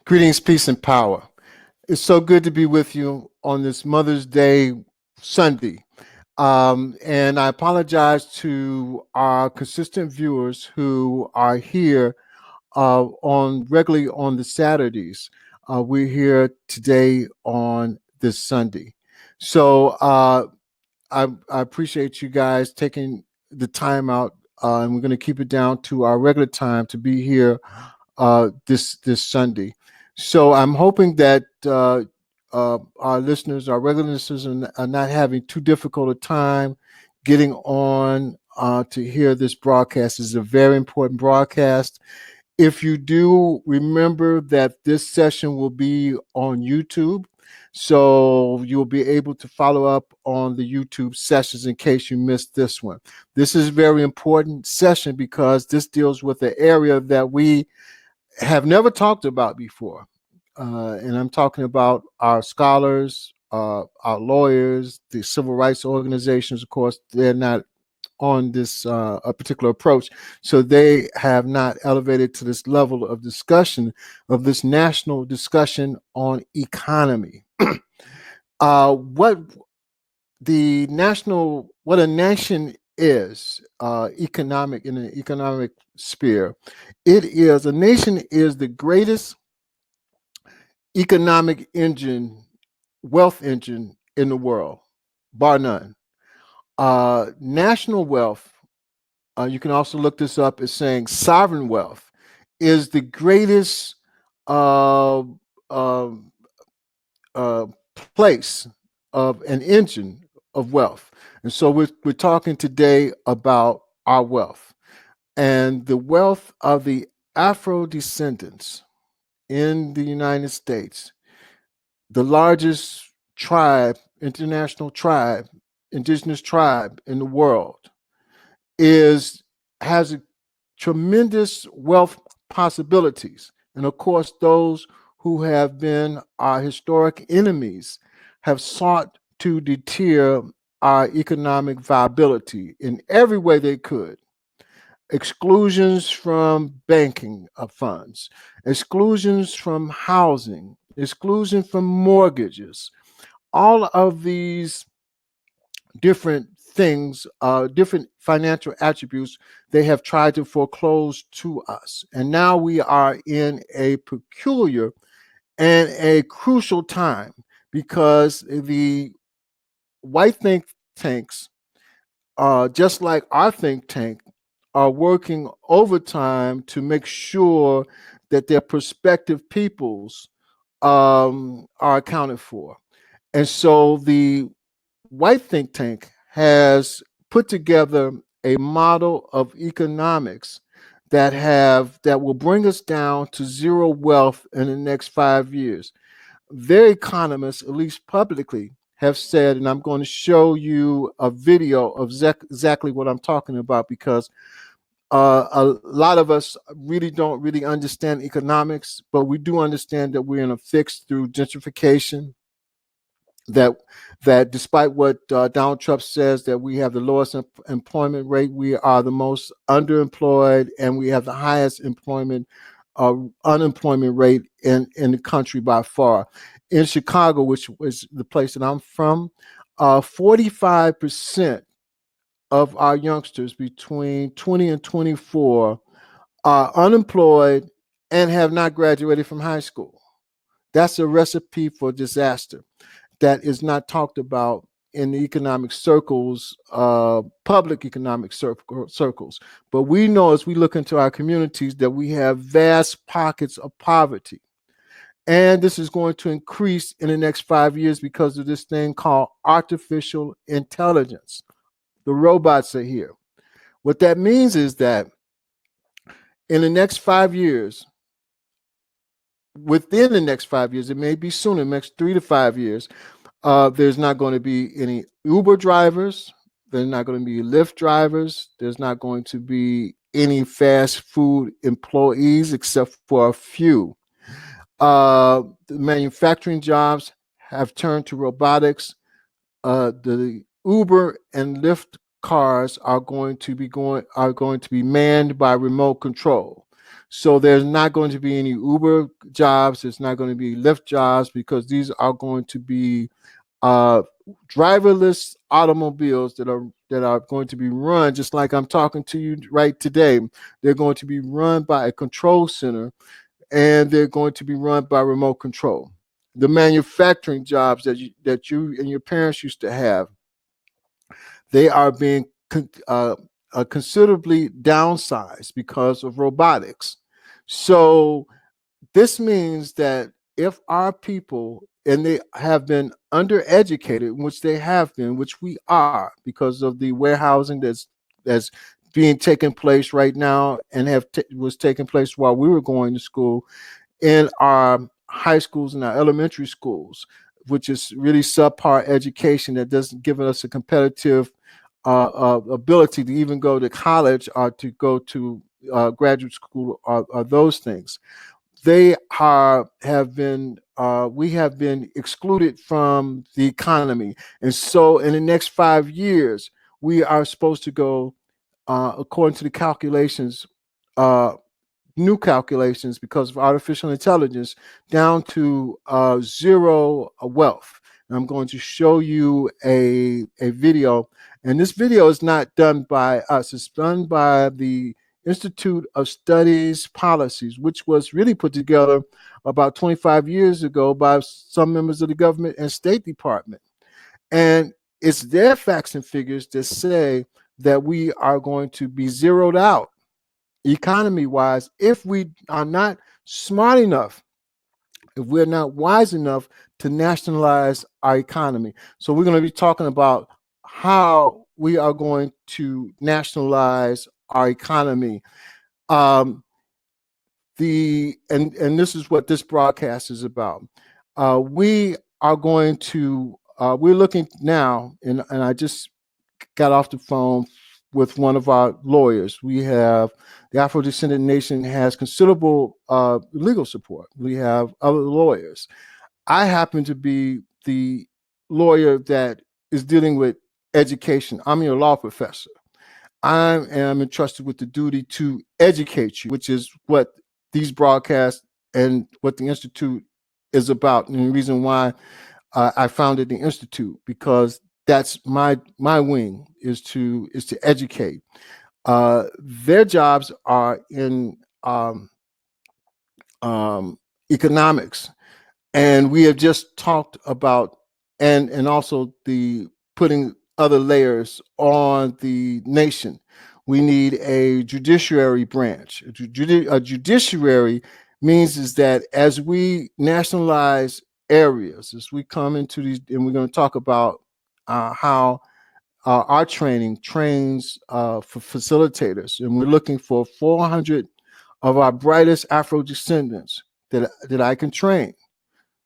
Greetings, peace, and power. It's so good to be with you on this Mother's Day Sunday. And I apologize to our consistent viewers who are here on regularly on the Saturdays. We're here today on this Sunday. So I appreciate you guys taking the time out, and we're going to keep it down to our regular time to be here this Sunday. So I'm hoping that our listeners, our regular listeners, are not having too difficult a time getting on to hear this broadcast. It's a very important broadcast. If you do, remember that this session will be on YouTube. So you'll be able to follow up on the YouTube sessions in case you missed this one. This is a very important session because this deals with an area that we have never talked about before. And I'm talking about our scholars, our lawyers, the civil rights organizations. Of course, they're not on this a particular approach. So they have not elevated to this level of discussion, of this national discussion on economy. What a nation is economic in an economic sphere. A nation is the greatest economic engine, wealth engine in the world, bar none. National wealth, you can also look this up as saying sovereign wealth, is the greatest place of an engine of wealth. And so we're talking today about our wealth and the wealth of the Afro-Descendants in the United States, the largest tribe, international tribe, indigenous tribe in the world, has a tremendous wealth possibilities. And of course, those who have been our historic enemies have sought to deter our economic viability in every way they could. Exclusions from banking funds, exclusions from housing, exclusion from mortgages, all of these different things, different financial attributes they have tried to foreclose to us. And now we are in a peculiar and a crucial time because the white think tanks, just like our think tank, are working overtime to make sure that their prospective peoples are accounted for. And so the white think tank has put together a model of economics that will bring us down to zero wealth in the next 5 years. Their economists, at least publicly, have said, and I'm going to show you a video of exactly what I'm talking about, because a lot of us don't really understand economics, but we do understand that we're in a fix through gentrification. That despite what Donald Trump says, that we have the lowest employment rate, we are the most underemployed, and we have the highest unemployment rate in the country by far. In Chicago, which is the place that I'm from, 45% of our youngsters between 20 and 24 are unemployed and have not graduated from high school. That's a recipe for disaster that is not talked about in the economic circles, public economic circles. But we know, as we look into our communities, that we have vast pockets of poverty. And this is going to increase in the next 5 years because of this thing called artificial intelligence. The robots are here. What that means is that in the next 5 years, within the next 5 years, it may be sooner, the next 3 to 5 years, there's not going to be any Uber drivers. There's not going to be Lyft drivers. There's not going to be any fast food employees except for a few. The manufacturing jobs have turned to robotics. The Uber and Lyft cars are going to be manned by remote control. So there's not going to be any Uber jobs. There's not going to be Lyft jobs, because these are going to be uh, driverless automobiles that are going to be run just like I'm talking to you right today. They're going to be run by a control center, and they're going to be run by remote control. The manufacturing jobs that you and your parents used to have, they are being considerably downsized because of robotics. So this means that if our people, and they have been undereducated, which they have been, which we are, because of the warehousing that's being taken place right now, and was taking place while we were going to school, in our high schools and our elementary schools, which is really subpar education that doesn't give us a competitive ability to even go to college or to go to graduate school, or those things. They have been we have been excluded from the economy, and so in the next 5 years we are supposed to go, according to the calculations, uh, new calculations, because of artificial intelligence, down to zero wealth. And I'm going to show you a video, and this video is not done by us. It's done by the Institute of Studies Policies, which was really put together about 25 years ago by some members of the government and State Department. And it's their facts and figures that say that we are going to be zeroed out economy wise if we are not smart enough, if we're not wise enough to nationalize our economy. So we're going to be talking about how we are going to nationalize our economy. Um, and this is what this broadcast is about. We are going to we're looking now, and I just got off the phone with one of our lawyers. We have the Afro-Descendant Nation has considerable legal support. We have other lawyers. I happen to be the lawyer that is dealing with education. I'm your law professor. I am entrusted with the duty to educate you, which is what these broadcasts and what the Institute is about, and the reason why I founded the Institute, because that's my wing, is to educate. Their jobs are in economics, and we have just talked about, and also the putting other layers on the nation. We need a judiciary branch. A judiciary means is that as we nationalize areas, as we come into these, and we're going to talk about how our training trains for facilitators, and we're looking for 400 of our brightest Afro-descendants that I can train,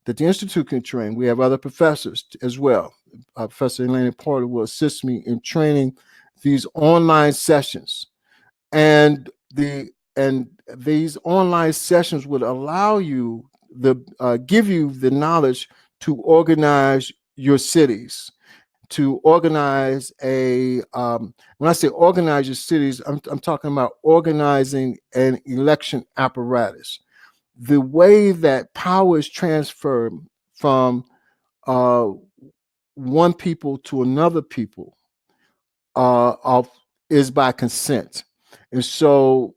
that the Institute can train. We have other professors as well. Professor Elena Porter will assist me in training these online sessions. And these online sessions would allow you give you the knowledge to organize your cities, to organize when I say organize your cities, I'm talking about organizing an election apparatus. The way that power is transferred from one people to another people is by consent. And so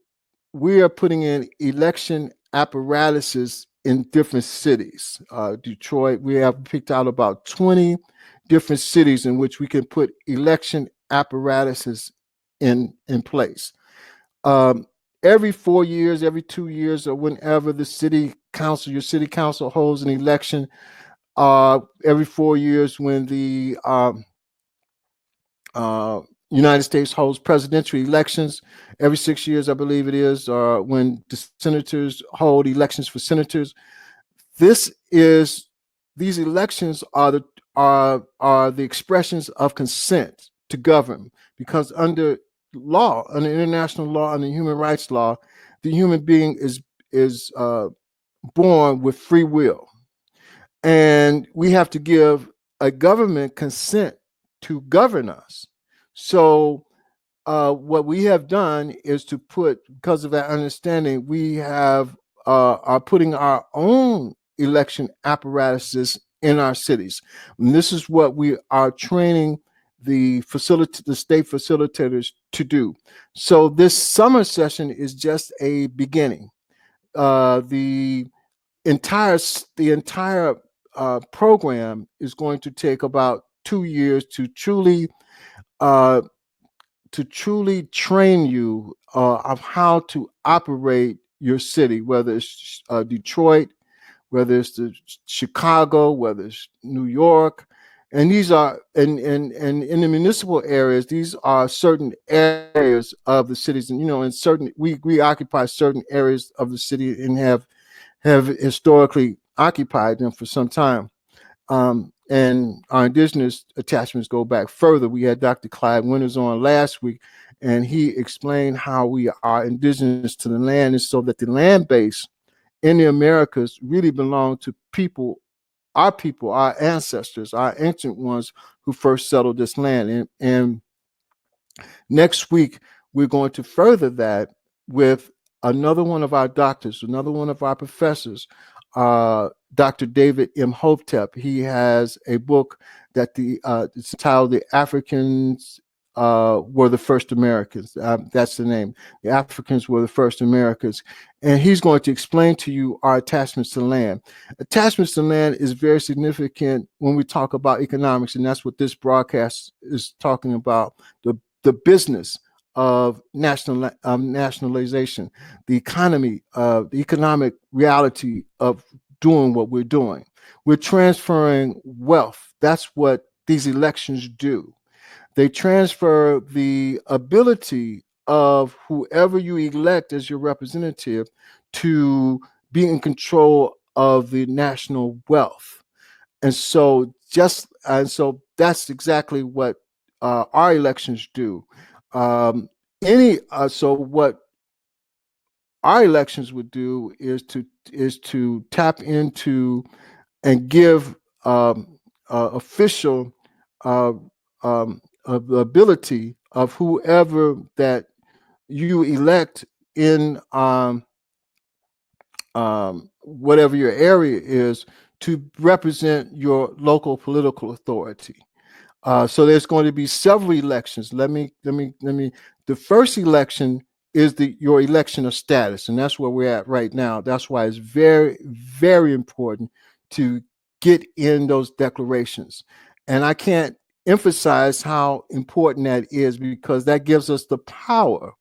we are putting in election apparatuses in different cities. Detroit, we have picked out about 20 different cities in which we can put election apparatuses in place. Every 4 years, every 2 years, or whenever your city council holds an election, every 4 years when the United States holds presidential elections, every 6 years, I believe it is, when the senators hold elections for senators. These elections are the expressions of consent to govern, because under international law, under human rights law, the human being is born with free will, and we have to give a government consent to govern us. So what we have done is to put, because of that understanding, we have are putting our own election apparatuses in our cities. And this is what we are training the state facilitators to do. So this summer session is just a beginning. The entire program is going to take about 2 years uh, to truly train you of how to operate your city, whether it's Detroit, whether it's Chicago, whether it's New York. And these are, and in the municipal areas, these are certain areas of the cities. And, in certain, we occupy certain areas of the city and have historically occupied them for some time. And our indigenous attachments go back further. We had Dr. Clyde Winters on last week, and he explained how we are indigenous to the land, and so that the land base in the Americas really belonged to people, our ancestors, our ancient ones who first settled this land. And next week, we're going to further that with another one of our doctors, another one of our professors, Dr. David M. Hopetep. He has a book that it's titled "The Africans Were the First Americans." That's the name. The Africans were the first Americans, and he's going to explain to you our attachments to land. Attachments to land is very significant when we talk about economics, and that's what this broadcast is talking about. The business of nationalization, the economy, the economic reality of doing what we're doing. We're transferring wealth. That's what these elections do. They transfer the ability of whoever you elect as your representative to be in control of the national wealth. And so that's exactly what our elections do. So what our elections would do is to tap into and give official ability of whoever that you elect in whatever your area is, to represent your local political authority. So there's going to be several elections. The first election is your election of status, and that's where we're at right now. That's why it's very, very important to get in those declarations. And I can't emphasize how important that is, because that gives us the power,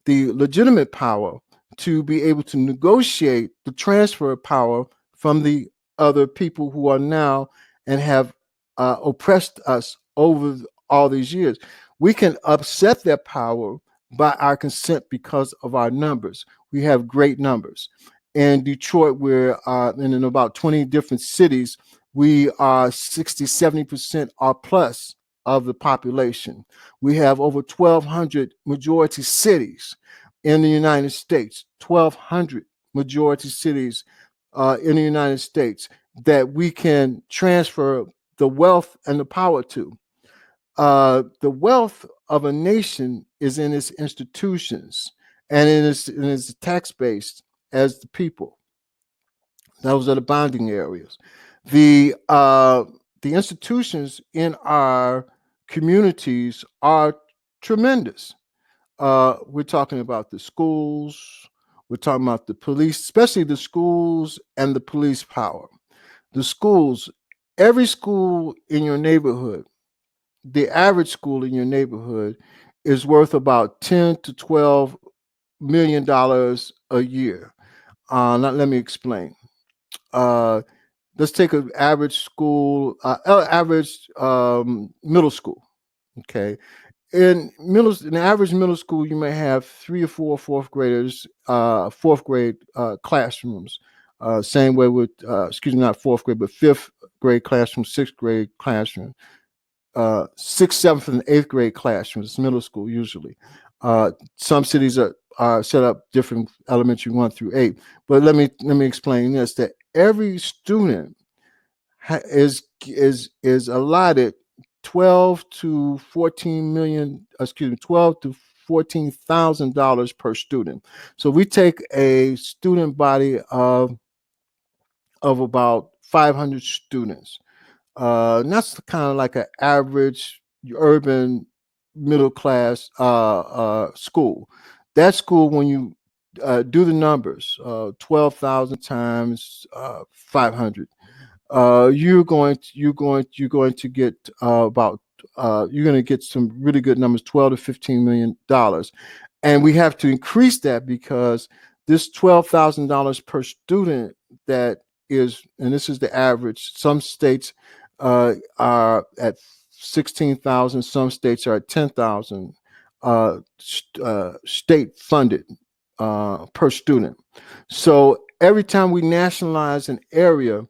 the legitimate power, to be able to negotiate the transfer of power from the other people who are now and have oppressed us over all these years. We can upset their power by our consent because of our numbers. We have great numbers. In Detroit, we're in about 20 different cities. We are 60, 70% or plus of the population. We have over 1,200 majority cities in the United States, 1,200 majority cities in the United States that we can transfer the wealth and the power to. The wealth of a nation is in its institutions and in its tax base as the people. Those are the bonding areas. The institutions in our communities are tremendous. We're talking about the schools. We're talking about the police, especially the schools and the police power. The schools, every school in your neighborhood, the average school in your neighborhood is worth about $10 to $12 million a year. Now, let me explain. Let's take an average school, average middle school. Okay, in the average middle school, you may have 3 or 4 fourth graders, fourth grade classrooms. Same way with, not fourth grade, but fifth grade classroom, sixth grade classroom. Sixth, seventh, and eighth grade classrooms, middle school usually. Some cities are set up different, elementary 1 through 8. But let me explain this: that every student is allotted 12 to 14 million, excuse me, 12 to $14,000 per student. So we take a student body of about 500 students. And that's kind of like an average urban middle class school. That school, when you do the numbers, 12,000 times 500, you're going to get about you're going to get some really good numbers, 12 to 15 million dollars. And we have to increase that because this $12,000 per student, that is, and this is the average. Some states are at 16,000. Some states are at 10,000 state funded per student. So every time we nationalize an area,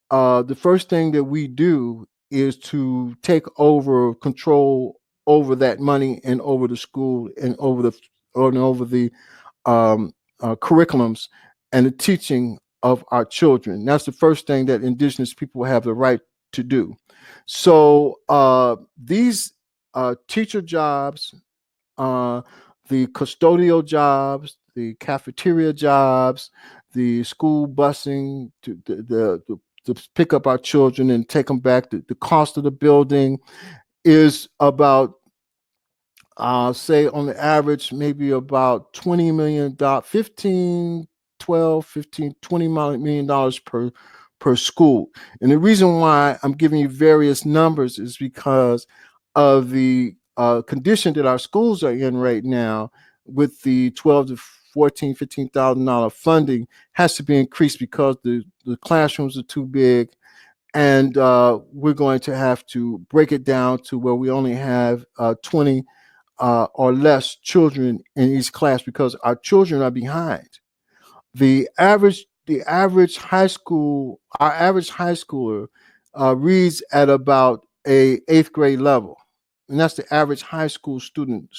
the first thing that we do is to take over control over that money and over the school and over the curriculums and the teaching of our children. That's the first thing that indigenous people have the right to do. So these teacher jobs, uh, the custodial jobs, the cafeteria jobs, the school busing to pick up our children and take them back. The cost of the building is about, say on the average, maybe about $20 million, 15, 12, 15, $20 million per school. And the reason why I'm giving you various numbers is because of the condition that our schools are in right now, with the 12 to 14, $15,000 funding has to be increased because the classrooms are too big. And we're going to have to break it down to where we only have 20 or less children in each class, because our children are behind. Our average high schooler reads at about a eighth grade level, and that's the average high school student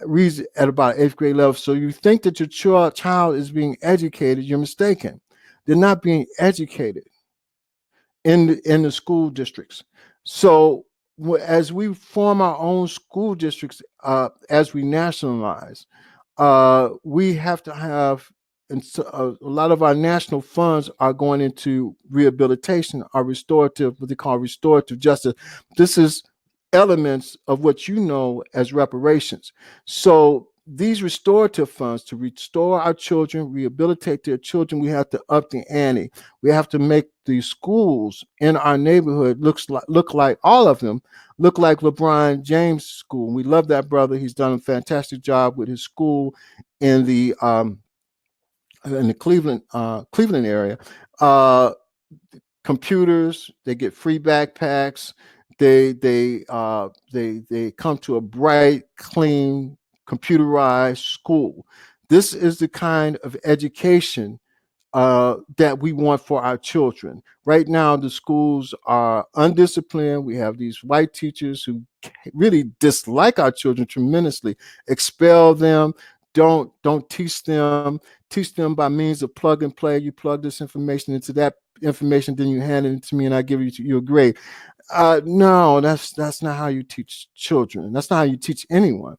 reads at about eighth grade level. So you think that your child is being educated, you're mistaken. They're not being educated in the school districts. So as we form our own school districts, as we nationalize, we have to have, and so, a lot of our national funds are going into rehabilitation, or restorative, what they call restorative justice. This is elements of what you know as reparations. So these restorative funds, to restore our children, rehabilitate their children, we have to up the ante. We have to make the schools in our neighborhood look like all of them look like LeBron James' school. We love that brother. He's done a fantastic job with his school in the Cleveland area. Computers, they get free backpacks. They come to a bright, clean, computerized school. This is the kind of education that we want for our children. Right now, the schools are undisciplined. We have these white teachers who really dislike our children tremendously, expel them, don't teach them by means of plug and play. You plug this information into that information, then you hand it to me and I give you a grade. No, that's not how you teach children. That's not how you teach anyone.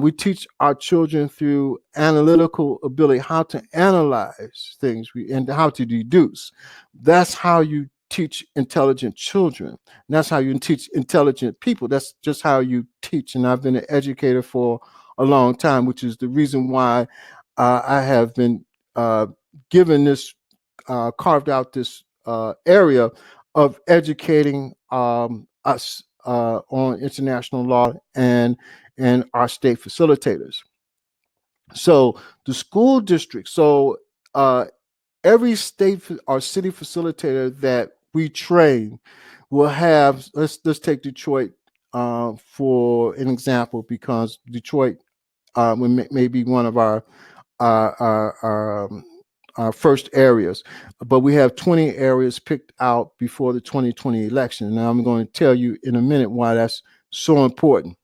We teach our children through analytical ability, how to analyze things, and how to deduce. That's how you teach intelligent children. And that's how you teach intelligent people. That's just how you teach. And I've been an educator for a long time, which is the reason why I have been given this, carved out this area of educating us on international law and our state facilitators. So the school district, uh, every state or city facilitator that we train will have, let's take Detroit for an example, because Detroit may be one of our, our, our, our first areas, but we have 20 areas picked out before the 2020 election. Now I'm going to tell you in a minute why that's so important,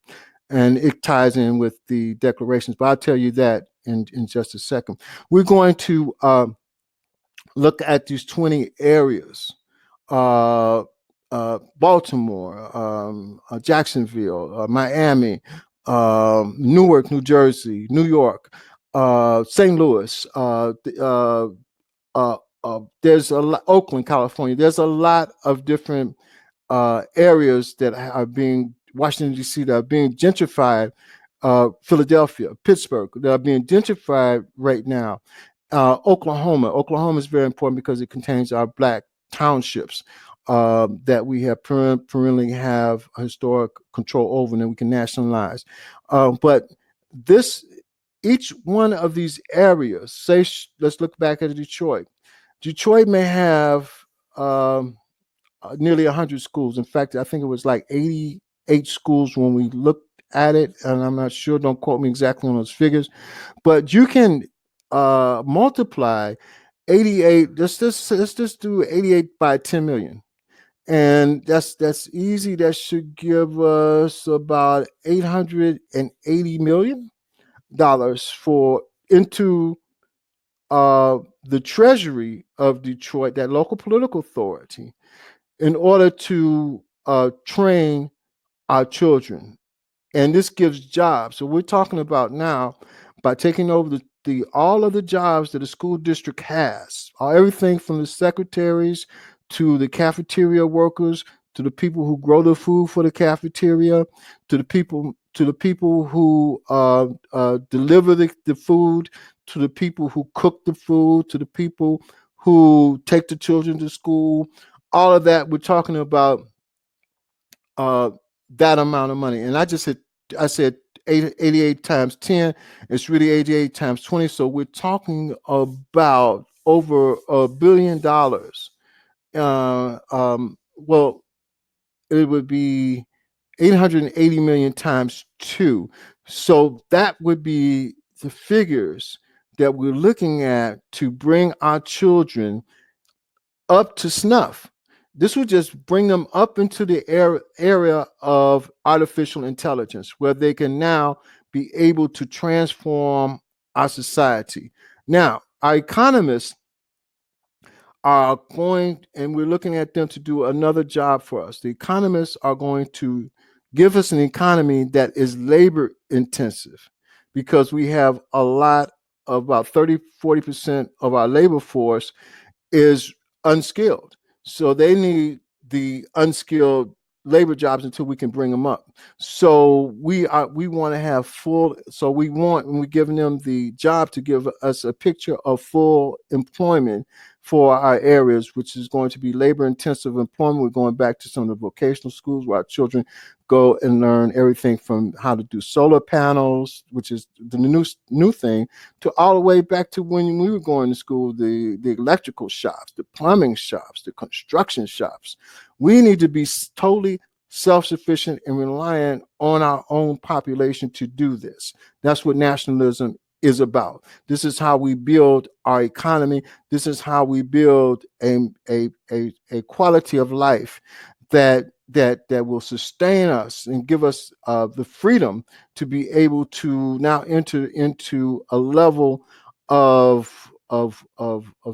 and it ties in with the declarations, but I'll tell you that in just a second. We're going to look at these 20 areas, uh, Baltimore, Jacksonville, Miami, Newark, New Jersey, New York, St. Louis. There's a lot, Oakland, California. There's a lot of different areas that are being Washington D.C. that are being gentrified. Philadelphia, Pittsburgh, that are being gentrified right now. Oklahoma is very important because it contains our black townships that we have perennially have historic control over, and then we can nationalize. But this, each one of these areas, say, let's look back at Detroit. Detroit may have nearly 100 schools. In fact, I think it was like 88 schools when we looked at it, and I'm not sure, don't quote me exactly on those figures, but you can multiply 88. Let's just do 88 by 10 million. And that's easy. That should give us about $880 million for into the treasury of Detroit, that local political authority, in order to train our children. And this gives jobs. So we're talking about now, by taking over the all of the jobs that a school district has, everything from the secretaries to the cafeteria workers, to the people who grow the food for the cafeteria, to the people who deliver the food, to the people who cook the food, to the people who take the children to school. All of that, we're talking about that amount of money. And I said 88 times 10. It's really 88 times 20. So we're talking about over $1 billion. Well, it would be 880 million times 2. So that would be the figures that we're looking at to bring our children up to snuff. This would just bring them up into the area of artificial intelligence, where they can now be able to transform our society. Now, our economists are going, and we're looking at them to do another job for us. The economists are going to give us an economy that is labor intensive, because we have a lot, about 30-40% of our labor force is unskilled. So they need the unskilled labor jobs until we can bring them up. So we want to have full. So when we're giving them the job, to give us a picture of full employment for our areas, which is going to be labor intensive employment. We're going back to some of the vocational schools where our children go and learn everything from how to do solar panels, which is the new thing, to all the way back to when we were going to school, the electrical shops, the plumbing shops, the construction shops. We need to be totally self-sufficient and reliant on our own population to do this. That's what nationalism is about. This is how we build our economy. This is how we build a quality of life that will sustain us and give us the freedom to be able to now enter into a level of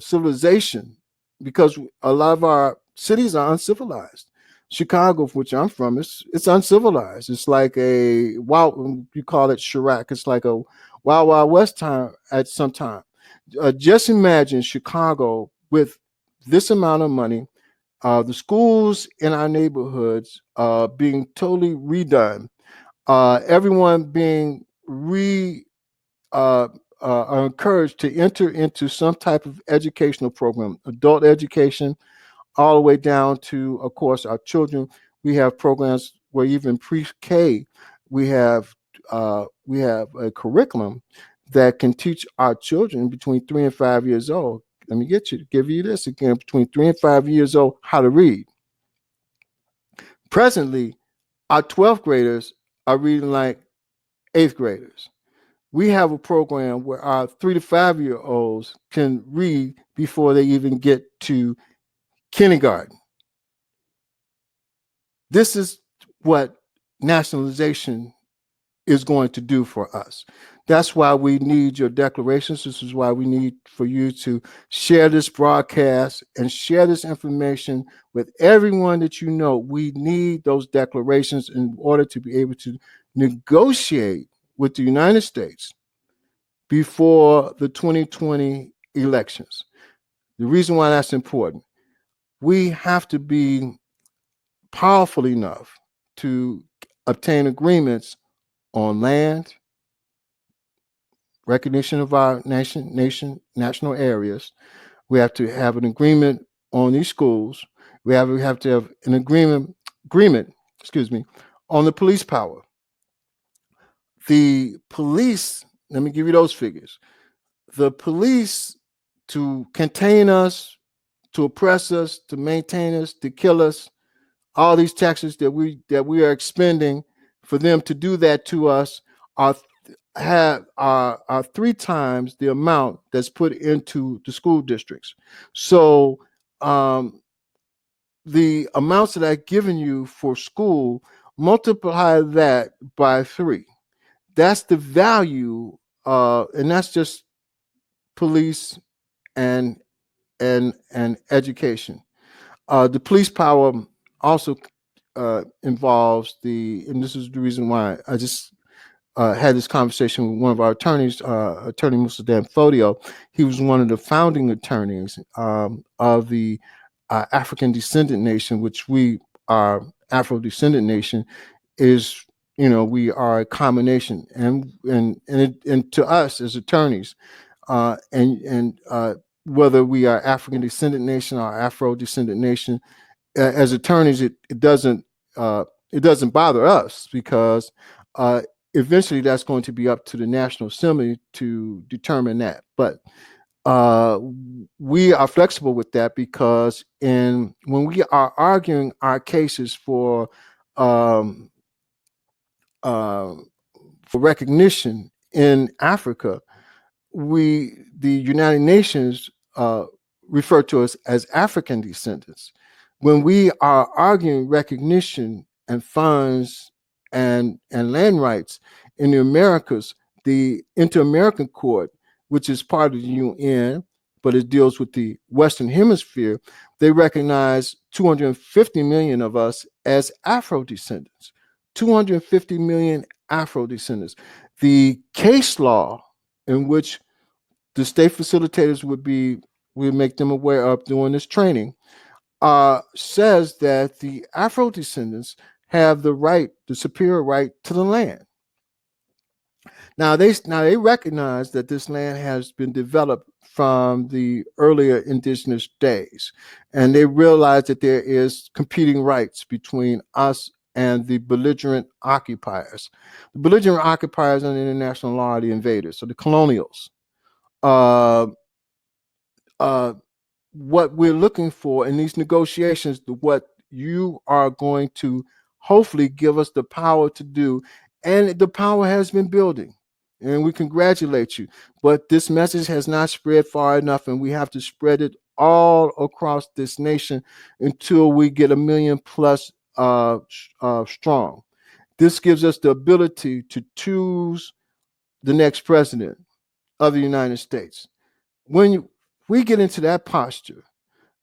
civilization, because a lot of our cities are uncivilized. Chicago, which I'm from, it's uncivilized. It's like a wild, you call it Chirac. It's like a wild west time at some time. Just imagine Chicago with this amount of money, the schools in our neighborhoods being totally redone, everyone being are encouraged to enter into some type of educational program, adult education, all the way down to, of course, our children. We have programs where even pre-K, we have a curriculum that can teach our children between 3 and 5 years old. Let me give you this again: between 3 and 5 years old, how to read. Presently, our 12th graders are reading like 8th graders. We have a program where our 3 to 5-year-olds can read before they even get to kindergarten. This is what nationalization is going to do for us. That's why we need your declarations. This is why we need for you to share this broadcast and share this information with everyone that you know. We need those declarations in order to be able to negotiate with the United States before the 2020 elections. The reason why that's important, we have to be powerful enough to obtain agreements on land, recognition of our national areas. We have to have an agreement on these schools. We have to have an agreement, excuse me, on the police power. The police, let me give you those figures. The police, to contain us, to oppress us, to maintain us, to kill us, all these taxes that we are expending for them to do that to us are are 3 times the amount that's put into the school districts. So the amounts that I've given you for school, multiply that by 3. That's the value, and that's just police and education. The police power also involves and this is the reason why I just had this conversation with one of our attorneys, Attorney Musa Fodio. He was one of the founding attorneys of the African-Descendant Nation, which we are Afro-Descendant Nation, is, we are a combination, and to us as attorneys, and whether we are African-Descendant Nation or Afro-Descendant Nation, as attorneys, it doesn't bother us, because eventually that's going to be up to the National Assembly to determine that. But we are flexible with that, because when we are arguing our cases for recognition in Africa, the United Nations refer to us as African descendants. When we are arguing recognition and funds and land rights in the Americas, the Inter-American Court, which is part of the UN, but it deals with the Western Hemisphere, they recognize 250 million of us as Afro-descendants. 250 million Afro-descendants. The case law in which the state facilitators would make them aware of during this training, says that the Afro-descendants have the superior right to the land. Now they recognize that this land has been developed from the earlier indigenous days, and they realize that there is competing rights between us and the belligerent occupiers. The belligerent occupiers under international law are the invaders, so the colonials. What we're looking for in these negotiations, what you are going to hopefully give us the power to do, and the power has been building, and we congratulate you, but this message has not spread far enough, and we have to spread it all across this nation until we get 1 million plus strong. This gives us the ability to choose the next president of the United States. When we get into that posture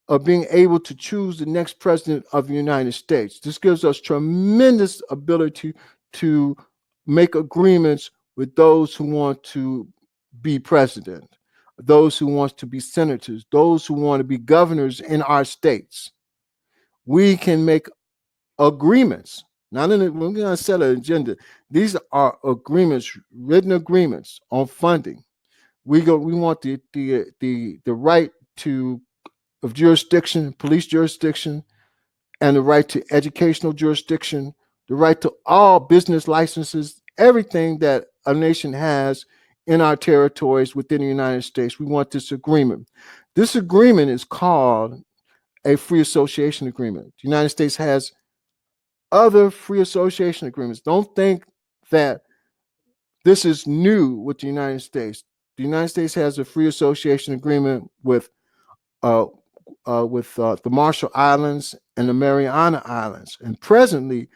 of being able to choose the next president of the United States, this gives us tremendous ability to make agreements with those who want to be president, those who want to be senators, those who want to be governors in our states. We can make agreements. We're going to set an agenda. These are agreements, written agreements on funding. We want the right of jurisdiction, police jurisdiction, and the right to educational jurisdiction, the right to all business licenses, everything that a nation has in our territories within the United States. We want this agreement. This agreement is called a free association agreement. The United States has other free association agreements. Don't think that this is new with the United States. The United States has a free association agreement with the Marshall Islands and the Mariana Islands, and presently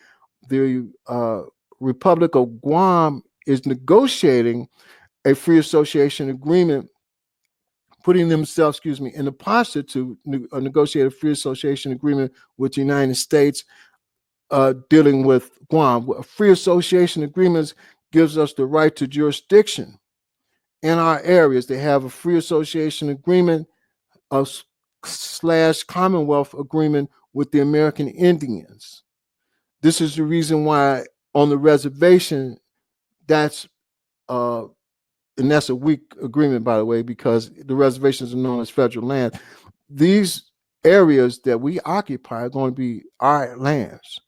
the Republic of Guam is negotiating a free association agreement, putting themselves, in the posture to negotiate a free association agreement with the United States, dealing with Guam. Free association agreements gives us the right to jurisdiction in our areas. They have a free association agreement / Commonwealth agreement with the American Indians. This is the reason why on the reservation, that's and that's a weak agreement, by the way, because the reservations are known as federal land. These areas that we occupy are going to be our lands.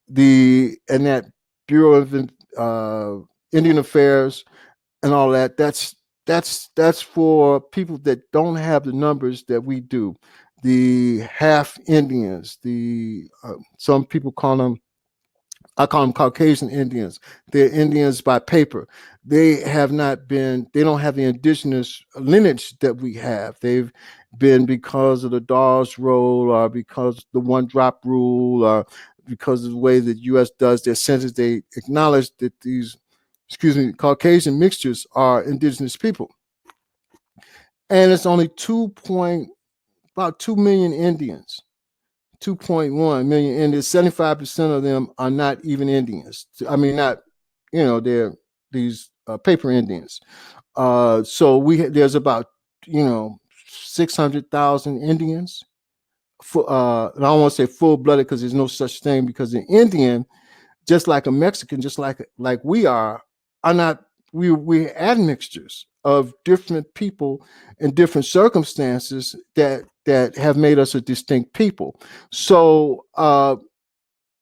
And that Bureau of Indian Affairs and all that, that's for people that don't have the numbers that we do. The half Indians, some people call them, I call them Caucasian Indians. They're Indians by paper. They don't have the indigenous lineage that we have. They've been, because of the Dawes Roll, or because the one drop rule, or because of the way that the U.S. does their census, they acknowledge that these, Caucasian mixtures are indigenous people. And it's only about 2 million Indians. 2.1 million Indians. 75% of them are not even Indians. I mean, they're these paper Indians. So there's about 600,000 Indians. And I don't want to say full-blooded, because there's no such thing, because an Indian, just like a Mexican, just like we are not. We're admixtures of different people in different circumstances that have made us a distinct people. So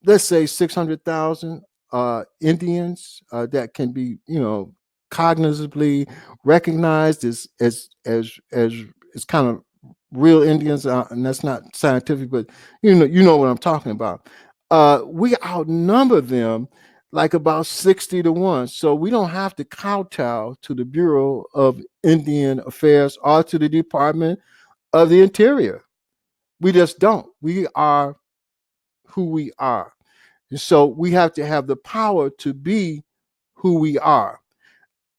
let's say 600,000 Indians that can be, cognitively recognized as kind of real Indians, and that's not scientific, but you know what I'm talking about. We outnumber them like about 60-1. So we don't have to kowtow to the Bureau of Indian Affairs or to the Department of the Interior. We just don't. We are who we are. And so we have to have the power to be who we are.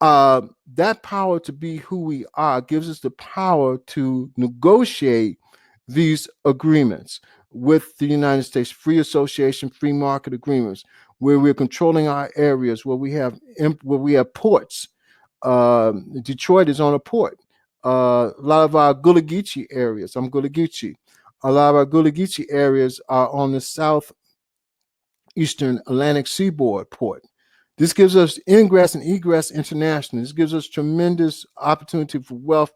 That power to be who we are gives us the power to negotiate these agreements with the United States, free association, free market agreements, where we're controlling our areas, where we have ports. Detroit is on a port. A lot of our Gullah Geechee areas, I'm Gullah Geechee. A lot of our Gullah Geechee areas are on the southeastern Atlantic seaboard port. This gives us ingress and egress internationally. This gives us tremendous opportunity for wealth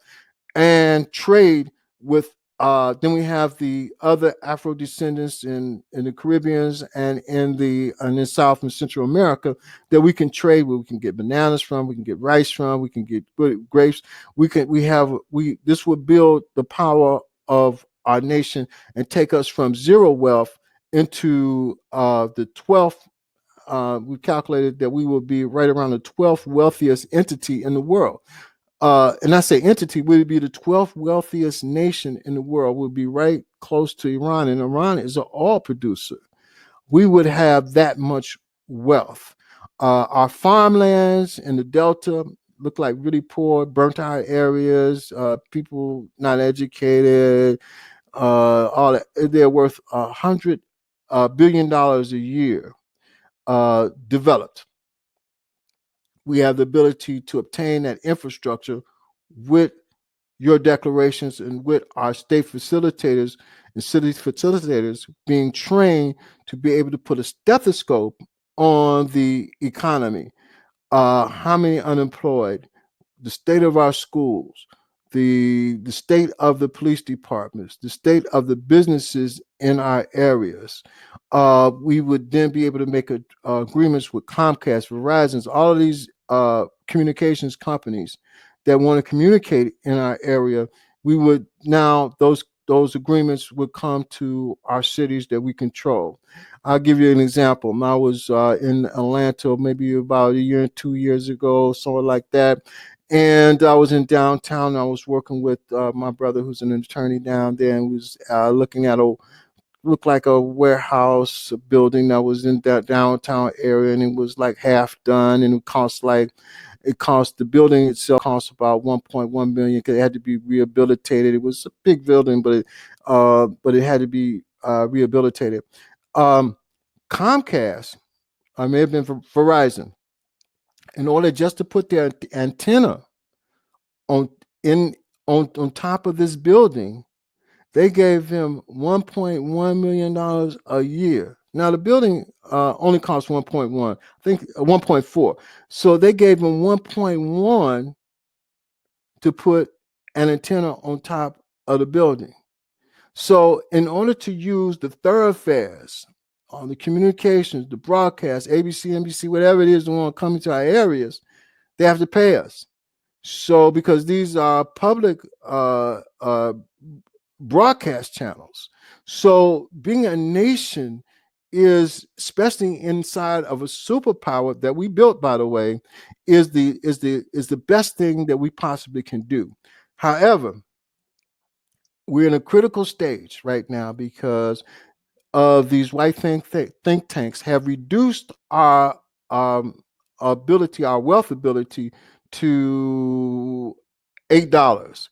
and trade with. Then we have the other Afro-Descendants in the Caribbeans and in South and Central America that we can trade with. We can get bananas from, we can get rice from, we can get grapes. This will build the power of our nation and take us from zero wealth into the 12th. We calculated that we will be right around the 12th wealthiest entity in the world. And I say entity, we would be the 12th wealthiest nation in the world. We'll be right close to Iran, and Iran is an oil producer. We would have that much wealth. Our farmlands in the Delta look like really poor, burnt out areas, people not educated, all that. They're worth $100 billion a year. Developed. We have the ability to obtain that infrastructure with your declarations and with our state facilitators and city facilitators being trained to be able to put a stethoscope on the economy. How many unemployed, the state of our schools, the state of the police departments, the state of the businesses in our areas. We would then be able to make agreements with Comcast, Verizon, all of these communications companies that want to communicate in our area. We would now, those agreements would come to our cities that we control. I'll give you an example. I was in Atlanta maybe about a year and 2 years ago, somewhere like that. And I was in downtown. I was working with my brother, who's an attorney down there, and was looking at looked like a warehouse building that was in that downtown area, and it was like half done, and it cost the building itself cost about 1.1 million because it had to be rehabilitated. It was a big building, but it had to be rehabilitated. Um, Comcast, I may have been for Verizon, in order just to put their antenna on in on top of this building, they gave him $1.1 million a year. Now the building only cost 1.1, I think 1.4. So they gave him 1.1 to put an antenna on top of the building. So in order to use the thoroughfares on the communications, the broadcast, ABC, NBC, whatever it is they want to come into our areas, they have to pay us. So because these are public broadcast channels, so being a nation is, especially inside of a superpower that we built, by the way, is the best thing that we possibly can do. However, we're in a critical stage right now because of these white think tanks have reduced our ability, our wealth ability, to $8.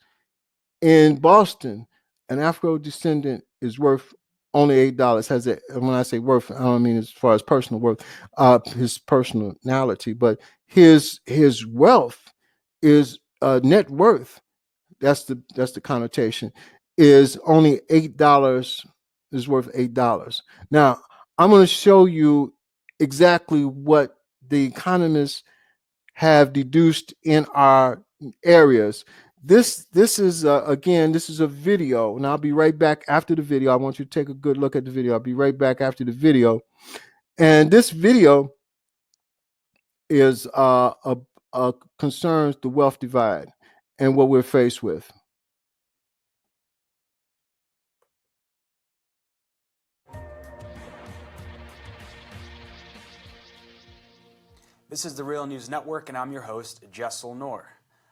In Boston, an Afro-Descendant is worth only $8. Has it? When I say worth, I don't mean as far as personal worth, his personality, but his wealth is net worth. That's the connotation. Is only $8. Is worth $8. Now I'm going to show you exactly what the economists have deduced in our areas. This is again, this is a video, and I'll be right back after the video. I want you to take a good look at the video. I'll be right back after the video. And this video is concerns the wealth divide and what we're faced with. This is the Real News Network, and I'm your host, Jessel Noor.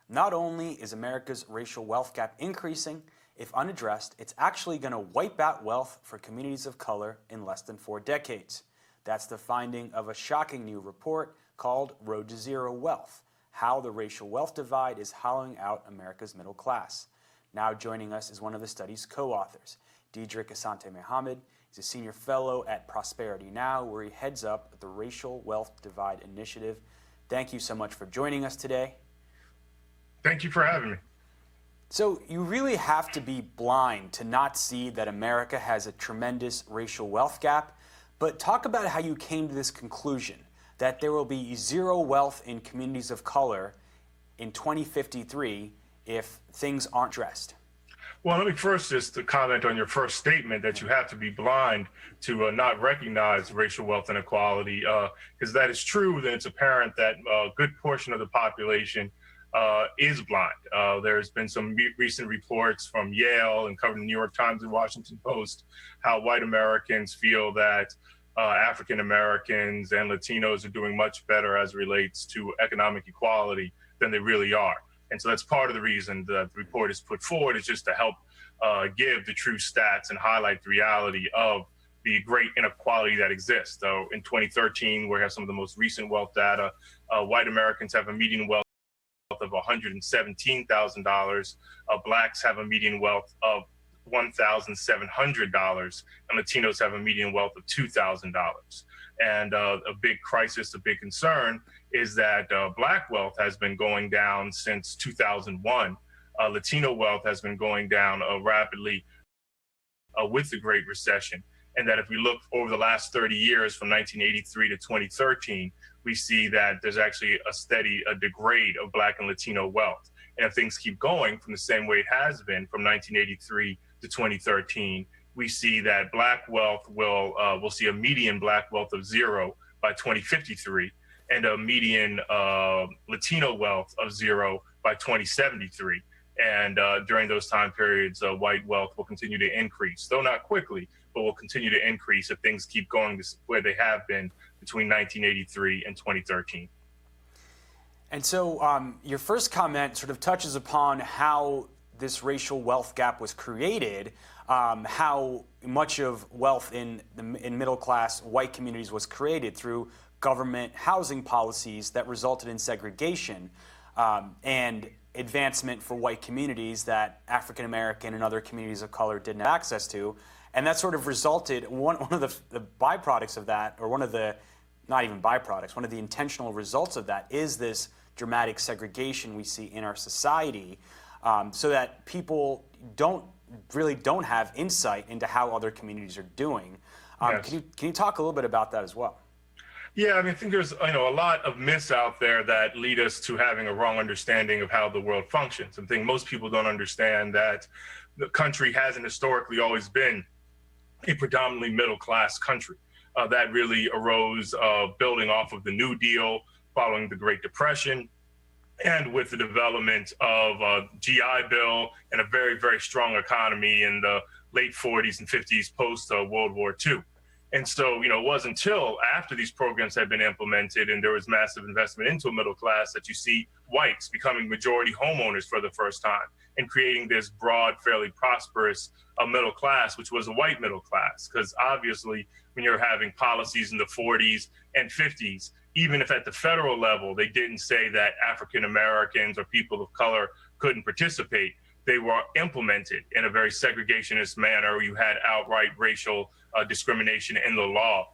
Not only is America's racial wealth gap increasing, if unaddressed, it's actually going to wipe out wealth for communities of color in less than 4 decades. That's the finding of a shocking new report called Road to Zero Wealth: How the Racial Wealth Divide is Hollowing Out America's Middle Class. Now joining us is one of the study's co-authors, Diedrich Asante Mohammed. He's a senior fellow at Prosperity Now, where he heads up the Racial Wealth Divide Initiative. Thank you so much for joining us today. Thank you for having me. So you really have to be blind to not see that America has a tremendous racial wealth gap. But talk about how you came to this conclusion that there will be zero wealth in communities of color in 2053 if things aren't addressed. Well, let me first just to comment on your first statement that you have to be blind to not recognize racial wealth inequality, because that is true. Then it's apparent that a good portion of the population is blind. There's been some recent reports from Yale and covered in the New York Times and Washington Post how white Americans feel that African Americans and Latinos are doing much better as it relates to economic equality than they really are. And so that's part of the reason the report is put forward, is just to help give the true stats and highlight the reality of the great inequality that exists. So in 2013, we have some of the most recent wealth data. White Americans have a median wealth of $117,000. Blacks have a median wealth of $1,700, and Latinos have a median wealth of $2,000. And a big crisis, a big concern is that Black wealth has been going down since 2001. Latino wealth has been going down rapidly with the Great Recession. And that if we look over the last 30 years, from 1983 to 2013, we see that there's actually a steady degrade of Black and Latino wealth. And if things keep going from the same way it has been from 1983 to 2013, we see that Black wealth will see a median Black wealth of 0 by 2053, and a median Latino wealth of 0 by 2073. And during those time periods, white wealth will continue to increase, though not quickly, but will continue to increase if things keep going where they have been between 1983 and 2013. And so your first comment sort of touches upon how this racial wealth gap was created, how much of wealth in middle class white communities was created through government housing policies that resulted in segregation and advancement for white communities that African American and other communities of color didn't have access to. And that sort of resulted, one of the byproducts of that, or one of the, not even byproducts, one of the intentional results of that is this dramatic segregation we see in our society, so that people don't have insight into how other communities are doing. Yes. Can you talk a little bit about that as well? Yeah, I mean, I think there's a lot of myths out there that lead us to having a wrong understanding of how the world functions. I think most people don't understand that the country hasn't historically always been a predominantly middle-class country. That really arose building off of the New Deal following the Great Depression, and with the development of GI Bill and a very, very strong economy in the late 40s and 50s post World War II. And so, it wasn't until after these programs had been implemented and there was massive investment into a middle class that you see whites becoming majority homeowners for the first time and creating this broad, fairly prosperous middle class, which was a white middle class. Because obviously, when you're having policies in the 40s and 50s, even if at the federal level they didn't say that African Americans or people of color couldn't participate, they were implemented in a very segregationist manner. You had outright racial discrimination in the law,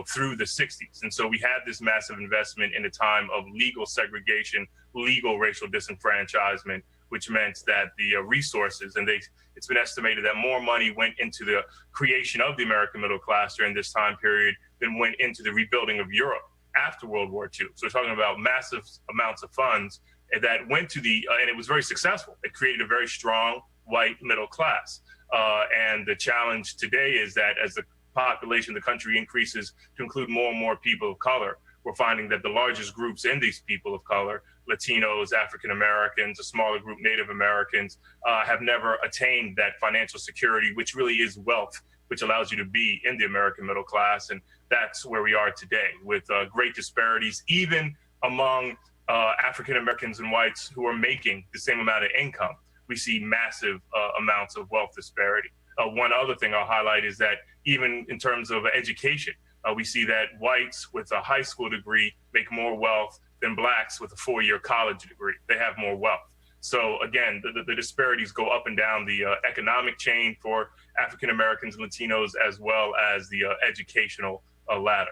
through the 60s. And so we had this massive investment in a time of legal segregation, legal racial disenfranchisement, which meant that the resources, and it's been estimated that more money went into the creation of the American middle class during this time period than went into the rebuilding of Europe after World War II. So we're talking about massive amounts of funds that went to and it was very successful. It created a very strong white middle class. And the challenge today is that as the population of the country increases to include more and more people of color, we're finding that the largest groups in these people of color, Latinos, African Americans, a smaller group, Native Americans, have never attained that financial security, which really is wealth, which allows you to be in the American middle class. And that's where we are today, with great disparities, even among African Americans and whites who are making the same amount of income. We see massive amounts of wealth disparity. One other thing I'll highlight is that even in terms of education, we see that whites with a high school degree make more wealth than blacks with a 4-year college degree. They have more wealth. So again, the disparities go up and down the economic chain for African Americans and Latinos, as well as the educational ladder.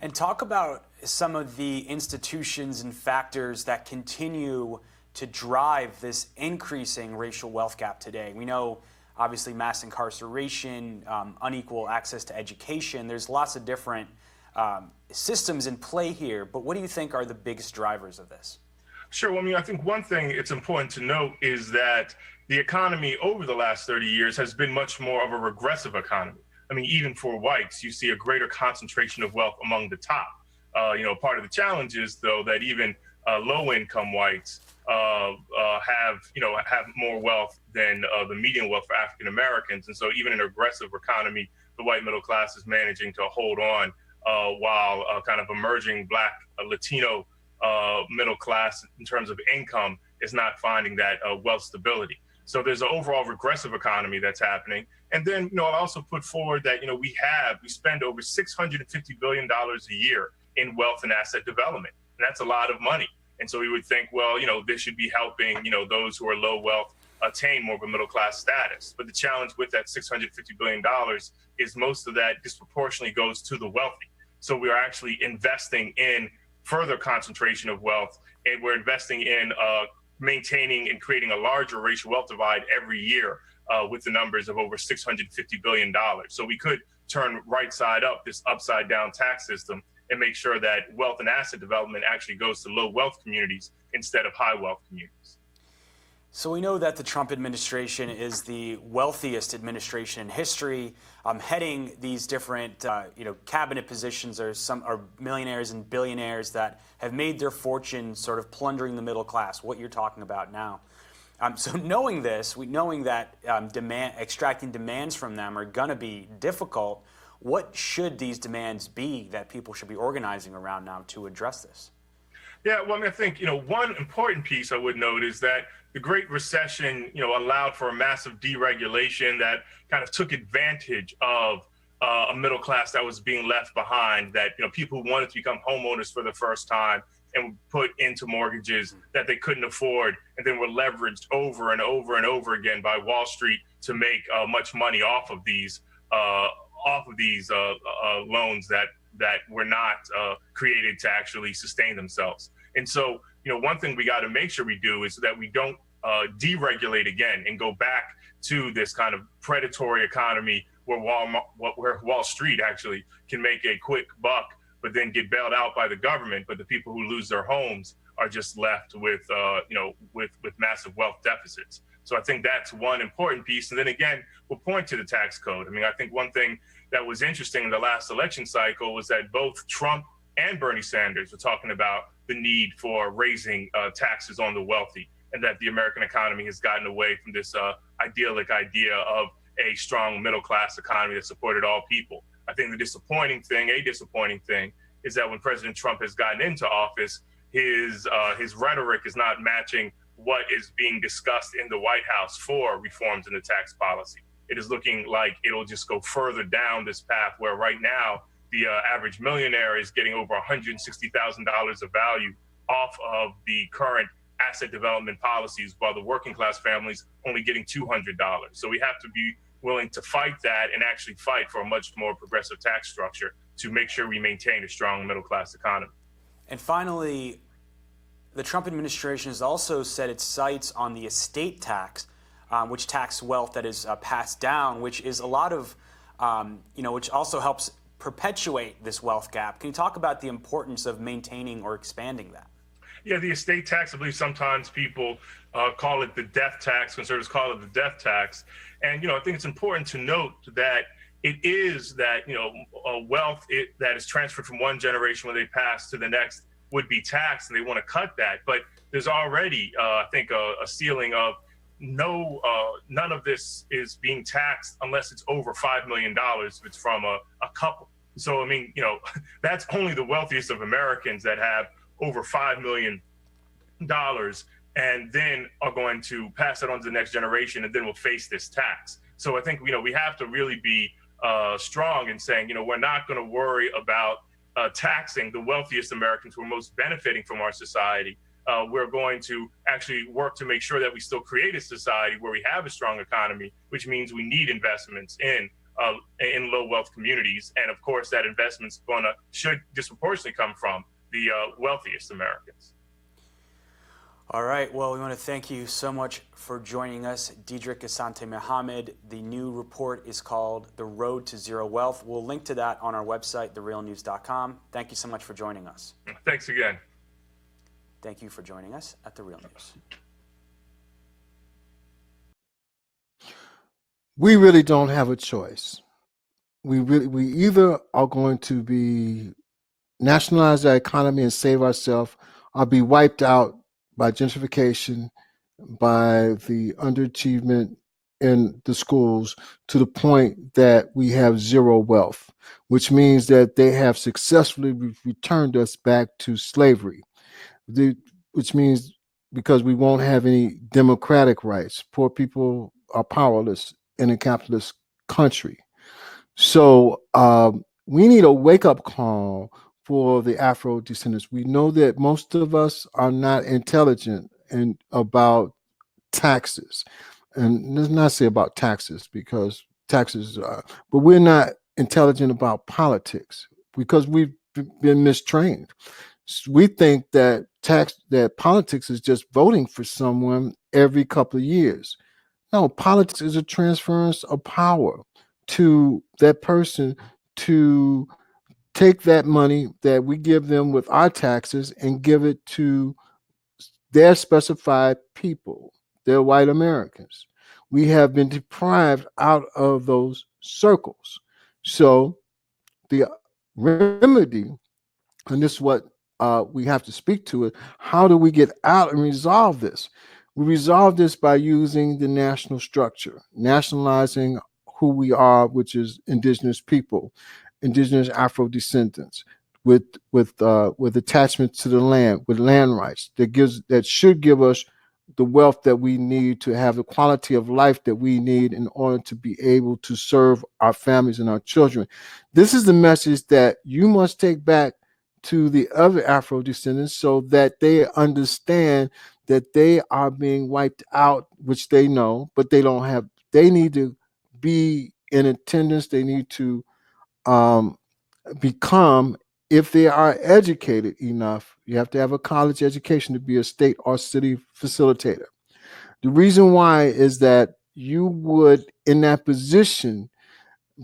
And talk about some of the institutions and factors that continue to drive this increasing racial wealth gap today. We know, obviously, mass incarceration, unequal access to education. There's lots of different systems in play here, but what do you think are the biggest drivers of this? Sure. Well, I think one thing it's important to note is that the economy over the last 30 years has been much more of a regressive economy. Even for whites, you see a greater concentration of wealth among the top. Part of the challenge is, though, that even low-income whites have more wealth than the median wealth for African Americans. And so even in an aggressive economy, the white middle class is managing to hold on while kind of emerging Black, Latino middle class in terms of income is not finding that wealth stability. So there's an overall regressive economy that's happening. And then, I'll also put forward that, we spend over $650 billion a year in wealth and asset development. And that's a lot of money. And so we would think, well, this should be helping, those who are low wealth attain more of a middle class status. But the challenge with that $650 billion is most of that disproportionately goes to the wealthy. So we are actually investing in further concentration of wealth, and we're investing in maintaining and creating a larger racial wealth divide every year with the numbers of over $650 billion. So we could turn right side up this upside down tax system and make sure that wealth and asset development actually goes to low wealth communities instead of high wealth communities. So we know that the Trump administration is the wealthiest administration in history. Heading these different, cabinet positions are millionaires and billionaires that have made their fortune sort of plundering the middle class, what you're talking about now. So knowing this, knowing that extracting demands from them are going to be difficult, what should these demands be that people should be organizing around now to address this? Yeah, well, I mean, I think, one important piece I would note is that the Great Recession, allowed for a massive deregulation that kind of took advantage of a middle class that was being left behind, that, people who wanted to become homeowners for the first time and put into mortgages that they couldn't afford and then were leveraged over and over and over again by Wall Street to make much money off of these loans that were not created to actually sustain themselves. And so, one thing we got to make sure we do is that we don't deregulate again and go back to this kind of predatory economy where Wall Street actually can make a quick buck, but then get bailed out by the government. But the people who lose their homes are just left with massive wealth deficits. So I think that's one important piece. And then again, we'll point to the tax code. I mean, I think one thing that was interesting in the last election cycle was that both Trump and Bernie Sanders were talking about the need for raising taxes on the wealthy, and that the American economy has gotten away from this idyllic idea of a strong middle class economy that supported all people. I think a disappointing thing is that when President Trump has gotten into office, his rhetoric is not matching what is being discussed in the White House for reforms in the tax policy. It is looking like it'll just go further down this path, where right now the average millionaire is getting over $160,000 of value off of the current asset development policies, while the working class families only getting $200. So we have to be willing to fight that and actually fight for a much more progressive tax structure to make sure we maintain a strong middle class economy. And finally, the Trump administration has also set its sights on the estate tax, which tax wealth that is passed down, which is a lot of, which also helps perpetuate this wealth gap. Can you talk about the importance of maintaining or expanding that? Yeah, the estate tax, I believe sometimes people call it the death tax, conservatives call it the death tax. And, I think it's important to note that it is that, wealth that is transferred from one generation when they pass to the next would be taxed, and they want to cut that. But there's already, I think, a ceiling of none of this is being taxed unless it's over $5 million if it's from a couple. So, I mean, that's only the wealthiest of Americans that have over $5 million and then are going to pass it on to the next generation, and then will face this tax. So I think, we have to really be strong in saying, we're not going to worry about taxing the wealthiest Americans who are most benefiting from our society. We're going to actually work to make sure that we still create a society where we have a strong economy, which means we need investments in low wealth communities. And of course, that investment's should disproportionately come from the wealthiest Americans. All right. Well, we want to thank you so much for joining us, Diedrich Asante Mohammed. The new report is called The Road to Zero Wealth. We'll link to that on our website, therealnews.com. Thank you so much for joining us. Thanks again. Thank you for joining us at The Real News. We really don't have a choice. We either are going to be nationalize our economy and save ourselves, or be wiped out by gentrification, by the underachievement in the schools, to the point that we have zero wealth, which means that they have successfully returned us back to slavery, which means because we won't have any democratic rights. Poor people are powerless in a capitalist country. So we need a wake-up call for the Afro-Descendants. We know that most of us are not intelligent about taxes. And let's not say about taxes, because taxes are, but we're not intelligent about politics because we've been mistrained. We think that politics is just voting for someone every couple of years. No, politics is a transference of power to that person to take that money that we give them with our taxes and give it to their specified people, their white Americans. We have been deprived out of those circles. So the remedy, and this is what we have to speak to it, how do we get out and resolve this? We resolve this by using the national structure, nationalizing who we are, which is indigenous people, indigenous Afro-descendants, with with attachment to the land, with land rights, that should give us the wealth that we need to have the quality of life that we need in order to be able to serve our families and our children. This is the message that you must take back to the other Afro descendants so that they understand that they are being wiped out, which they know, but they need to be in attendance. They need to um, become, if they are educated enough, you have to have a college education to be a state or city facilitator. The reason why is that you would, in that position,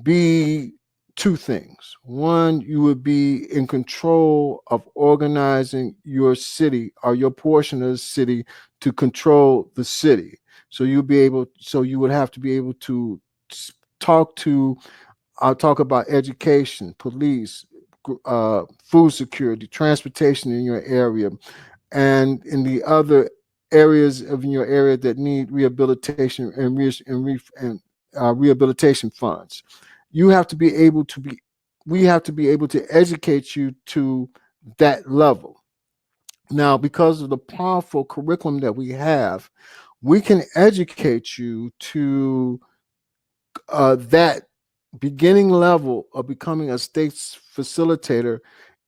be two things. One, you would be in control of organizing your city or your portion of the city to control the city. So you would have to be able to talk to, I'll talk about education, police, food security, transportation in your area, and in the other areas of your area that need rehabilitation and rehabilitation funds. You have to be able to be. We have to be able to educate you to that level. Now, because of the powerful curriculum that we can educate you to that beginning level of becoming a state's facilitator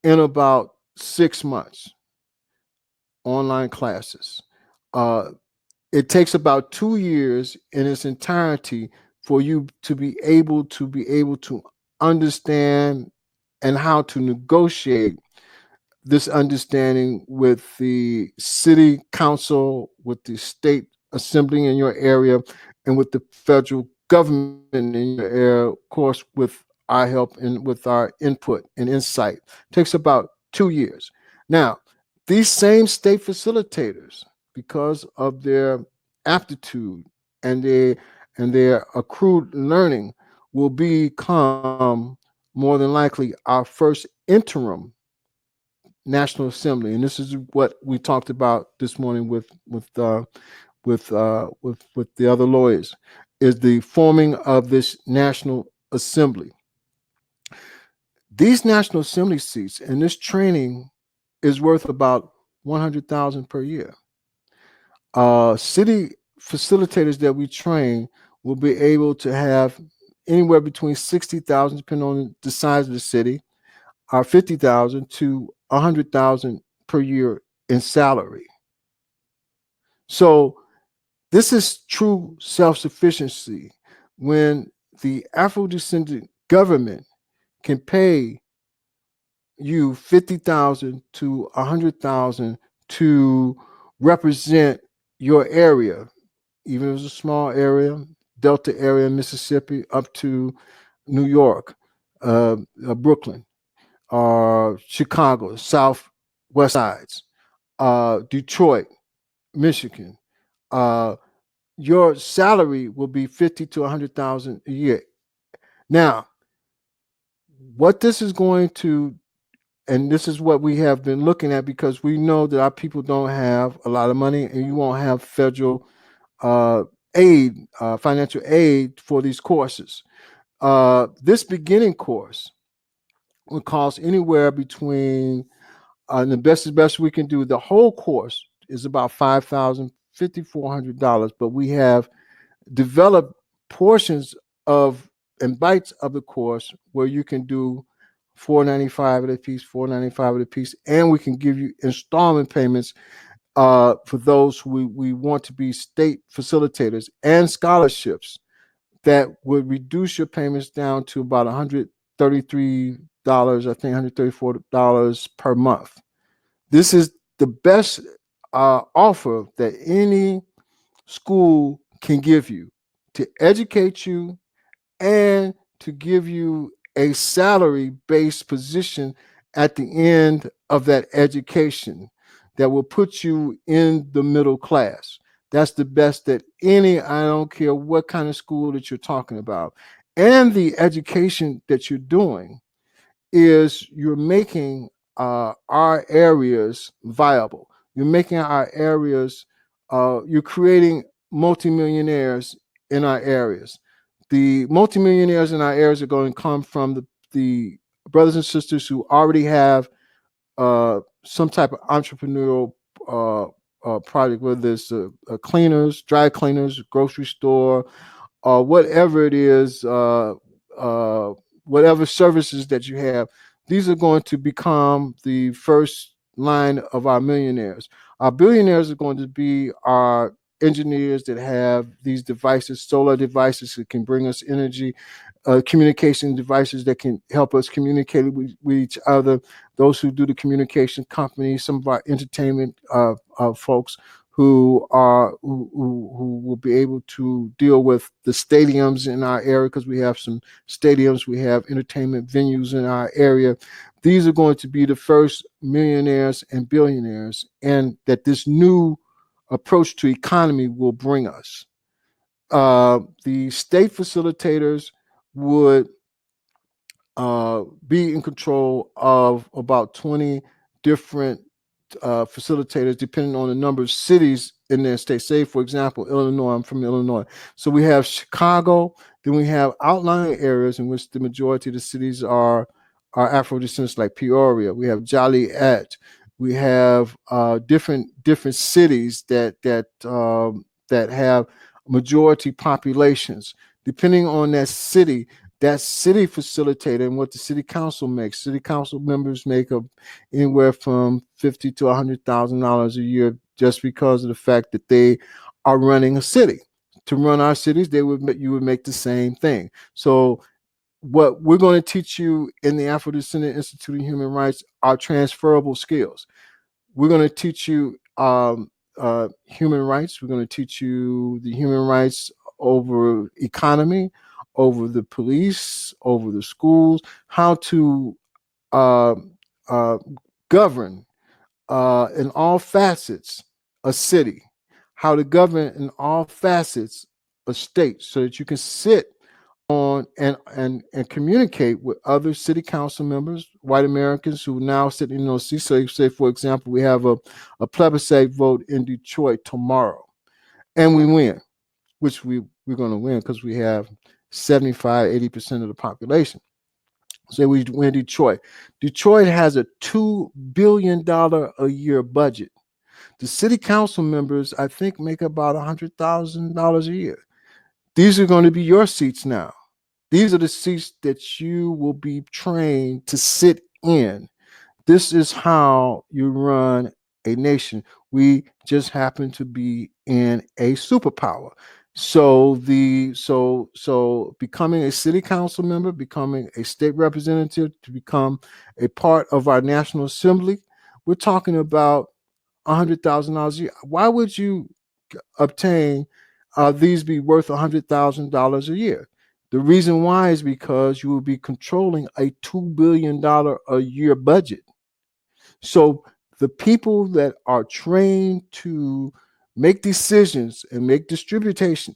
in about 6 months, online classes. Uh, it takes about 2 years in its entirety for you to be able to understand and how to negotiate this understanding with the city council, with the state assembly in your area, and with the federal government in your area, of course, with our help and with our input and insight. It takes about 2 years. Now, these same state facilitators, because of their aptitude and their accrued learning, will become more than likely our first interim National Assembly, and this is what we talked about this morning with the other lawyers, is the forming of this National Assembly. These National Assembly seats and this training is worth about 100,000 per year. City facilitators that we train will be able to have anywhere between 60,000, depending on the size of the city, or 50,000 to 100,000 per year in salary. So this is true self-sufficiency when the Afro-descendant government can pay you 50,000 to 100,000 to represent your area, even if it's a small area, Delta area, Mississippi, up to New York, Brooklyn, Chicago, Southwest sides, Detroit, Michigan. Uh, your salary will be 50 to 100,000 a year. Now, what this is going to, and this is what we have been looking at, because we know that our people don't have a lot of money, and you won't have federal uh, aid, financial aid for these courses. This beginning course will cost anywhere between, and the best we can do, the whole course is about $5,000, $5,400, but we have developed portions of and bites of the course where you can do $495 at a piece, $495 at a piece, and we can give you installment payments for those who we want to be state facilitators, and scholarships that would reduce your payments down to about $133, I think $134 per month. This is the best offer that any school can give you to educate you and to give you a salary-based position at the end of that education that will put you in the middle class. That's the best that any, I don't care what kind of school that you're talking about. And the education that you're doing is you're making our areas viable. You're making our areas, you're creating multimillionaires in our areas. The multimillionaires in our areas are going to come from the brothers and sisters who already have some type of entrepreneurial project, whether it's cleaners, dry cleaners, grocery store, or whatever it is, whatever services that you have, these are going to become the first line of our millionaires. Our billionaires are going to be our engineers that have these devices, solar devices that can bring us energy, communication devices that can help us communicate with each other. Those who do the communication companies, some of our entertainment folks who will be able to deal with the stadiums in our area, because we have some stadiums, we have entertainment venues in our area. These are going to be the first millionaires and billionaires, and that this new approach to economy will bring us. The state facilitators would be in control of about 20 different facilitators, depending on the number of cities in their state. Say, for example, Illinois. I'm from Illinois. So we have Chicago, then we have outlying areas in which the majority of the cities are Afro-descendants, like Peoria. We have Joliet. We have different cities that have majority populations. Depending on that city facilitator and what the city council makes. City council members make anywhere from $50,000 to $100,000 a year, just because of the fact that they are running a city. To run our cities, you would make the same thing. So what we're going to teach you in the Afro-Descendant Institute of Human Rights are transferable skills. We're going to teach you human rights. We're going to teach you the human rights over economy, over the police, over the schools, how to govern in all facets a city, how to govern in all facets a state, so that you can sit on and communicate with other city council members, white Americans who now sit in those seats. So, say, for example, we have a plebiscite vote in Detroit tomorrow, and we win, which we're going to win because we have 75-80% of the population. Say we win Detroit. Detroit has a $2 billion a year budget. The city council members, I think, make about $100,000 a year. These are going to be your seats now. These are the seats that you will be trained to sit in. This is how you run a nation. We just happen to be in a superpower. So becoming a city council member, becoming a state representative, to become a part of our National Assembly, we're talking about $100,000 a year. Why would you obtain these be worth $100,000 a year? The reason why is because you will be controlling a $2 billion a year budget. So the people that are trained to make decisions and make distribution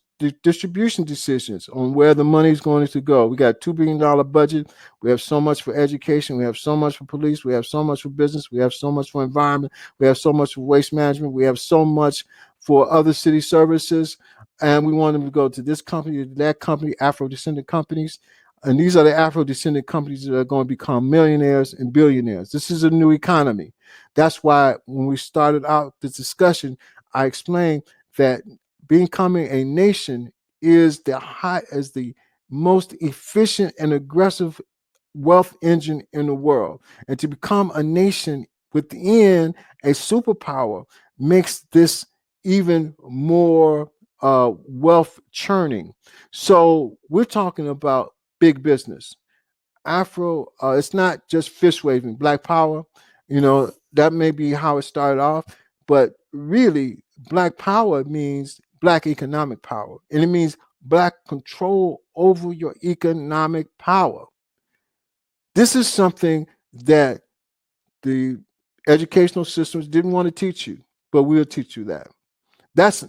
decisions on where the money is going to go. We got a $2 billion budget. We have so much for education. We have so much for police. We have so much for business. We have so much for environment. We have so much for waste management. We have so much for other city services. And we want them to go to this company, to that company, Afro-descendant companies. And these are the Afro-descendant companies that are going to become millionaires and billionaires. This is a new economy. That's why when we started out this discussion, I explained that becoming a nation is the most efficient and aggressive wealth engine in the world. And to become a nation within a superpower makes this even more wealth churning. So we're talking about big business. It's not just fish waving, Black power. That may be how it started off, but really, Black power means Black economic power, and it means Black control over your economic power. This is something that the educational systems didn't want to teach you, but we'll teach you that. That's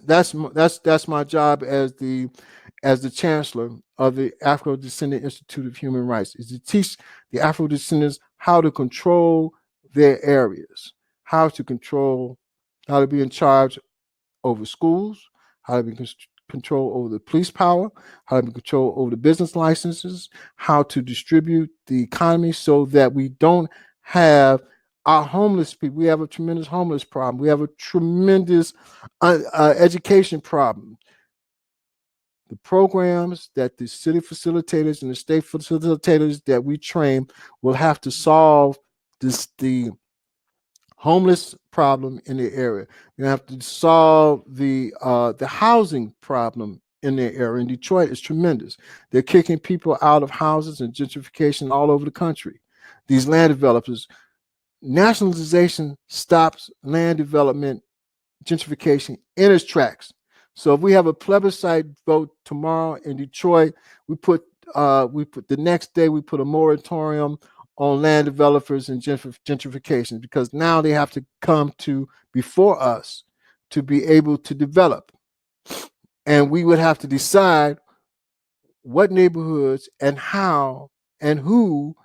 my job as the chancellor of the Afro-Descendant Institute of Human Rights, is to teach the Afro-descendants how to control their areas, how to be in charge over schools, how to be control over the police power, how to have control over the business licenses, how to distribute the economy so that we don't have our homeless people. We have a tremendous homeless problem. We have a tremendous education problem. The programs that the city facilitators and the state facilitators that we train will have to solve the homeless problem in the area. You have to solve the housing problem in their area. In Detroit, it's tremendous. They're kicking people out of houses and gentrification all over the country. These land developers, nationalization stops land development gentrification in its tracks. So if we have a plebiscite vote tomorrow in Detroit, we put the next day we put a moratorium on land developers and gentrification, because now they have to come to before us to be able to develop. And we would have to decide what neighborhoods and how and who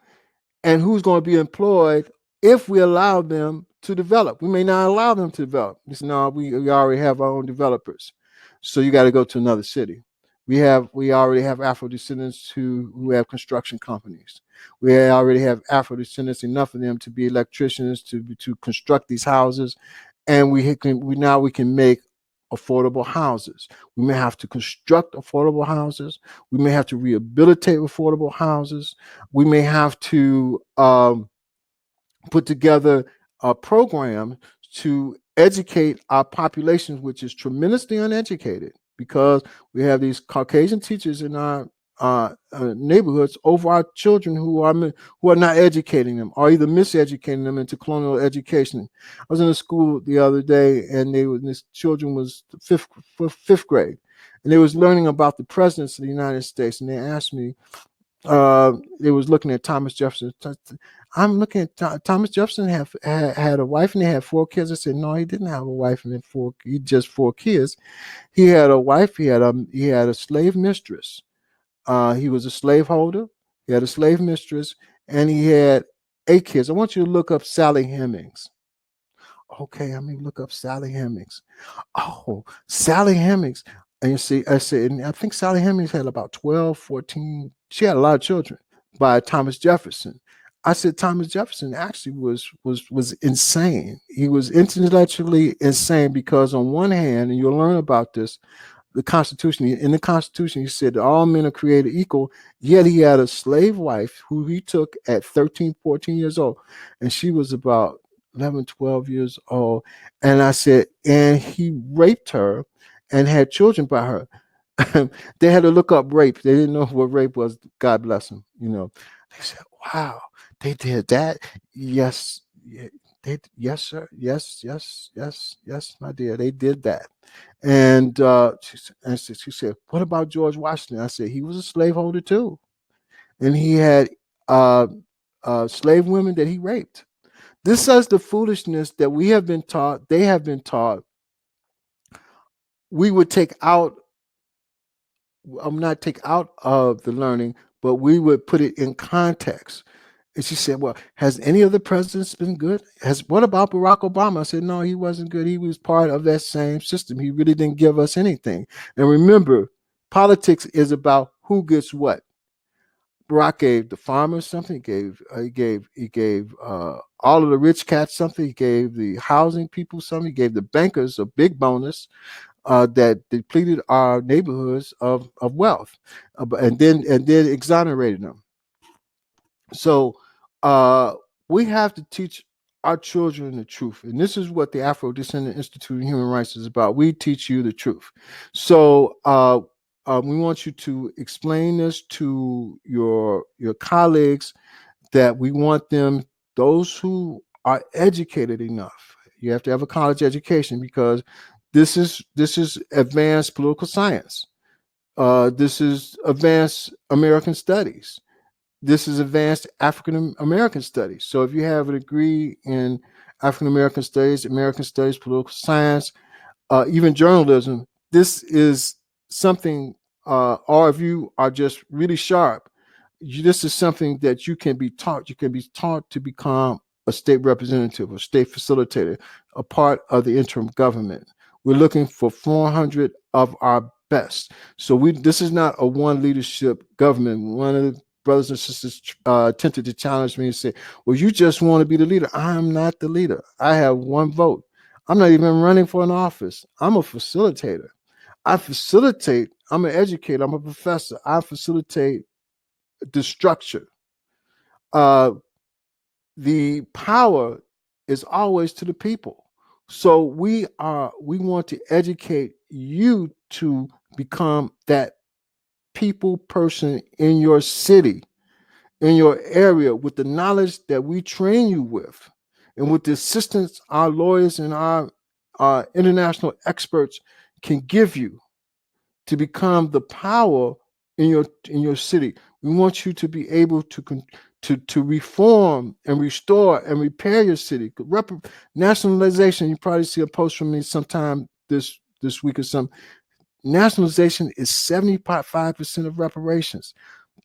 and who's going to be employed if we allow them to develop. We may not allow them to develop. No, we already have our own developers. So you got to go to another city. We already have Afro-Descendants who have construction companies. We already have Afro-Descendants, enough of them to be electricians to construct these houses, and we can make affordable houses. We may have to construct affordable houses. We may have to rehabilitate affordable houses. We may have to put together a program to educate our population, which is tremendously uneducated, because we have these Caucasian teachers in our neighborhoods over our children who are not educating them, or either miseducating them into colonial education. I was in a school the other day, and this children was fifth grade, and they was learning about the presidents of the United States, and they asked me. They was looking at Thomas Jefferson. I'm looking at Thomas Jefferson had a wife and they had 4 kids. I said, no, he didn't have a wife and he just 4 kids. He had a wife. He had a slave mistress. He was a slaveholder. He had a slave mistress, and he had 8 kids. I want you to look up Sally Hemings. Okay, I mean, look up Sally Hemings. Oh, Sally Hemings. And you see, I said, and I think Sally Hemings had about 12, 14. She had a lot of children by Thomas Jefferson. I said Thomas Jefferson actually was insane. He was intellectually insane, because on one hand, and you'll learn about this, in the Constitution, he said that all men are created equal, yet he had a slave wife who he took at 13, 14 years old, and she was about 11, 12 years old. And I said, and he raped her and had children by her. They had to look up rape. They didn't know what rape was. God bless them. They said, wow, they did that. Yes. Yes, sir. Yes, my dear. They did that. And she said, what about George Washington? I said, he was a slaveholder too. And he had slave women that he raped. This is the foolishness that we have been taught. They have been taught. We would not take out of the learning, but we would put it in context. And she said, well, has any of the presidents been good? What about Barack Obama? I said, no, he wasn't good. He was part of that same system. He really didn't give us anything. And remember, politics is about who gets what. Barack gave the farmers something. He gave all of the rich cats something. He gave the housing people something. He gave the bankers a big bonus that depleted our neighborhoods of wealth, and then exonerated them. So we have to teach our children the truth, and this is what the Afro-Descendant Institute of Human Rights is about. We teach you the truth. So we want you to explain this to your colleagues, that we want them, those who are educated enough. You have to have a college education, because this is advanced political science. This is advanced American studies. This is advanced African American studies. So if you have a degree in African American studies, political science, even journalism, this is something, or if you are just really sharp, this is something that you can be taught. You can be taught to become a state representative, a state facilitator, a part of the interim government. We're looking for 400 of our best. So this is not a one leadership government. One of the brothers and sisters attempted to challenge me and say, well, you just want to be the leader. I am not the leader. I have one vote. I'm not even running for an office. I'm a facilitator. I facilitate. I'm an educator. I'm a professor. I facilitate the structure. The power is always to the people. So we want to educate you to become that people person in your city, in your area, with the knowledge that we train you with, and with the assistance our lawyers and our international experts can give you to become the power in your city. We want you to be able to reform and restore and repair your city. Nationalization, you probably see a post from me sometime this week or something. Nationalization is 75% of reparations.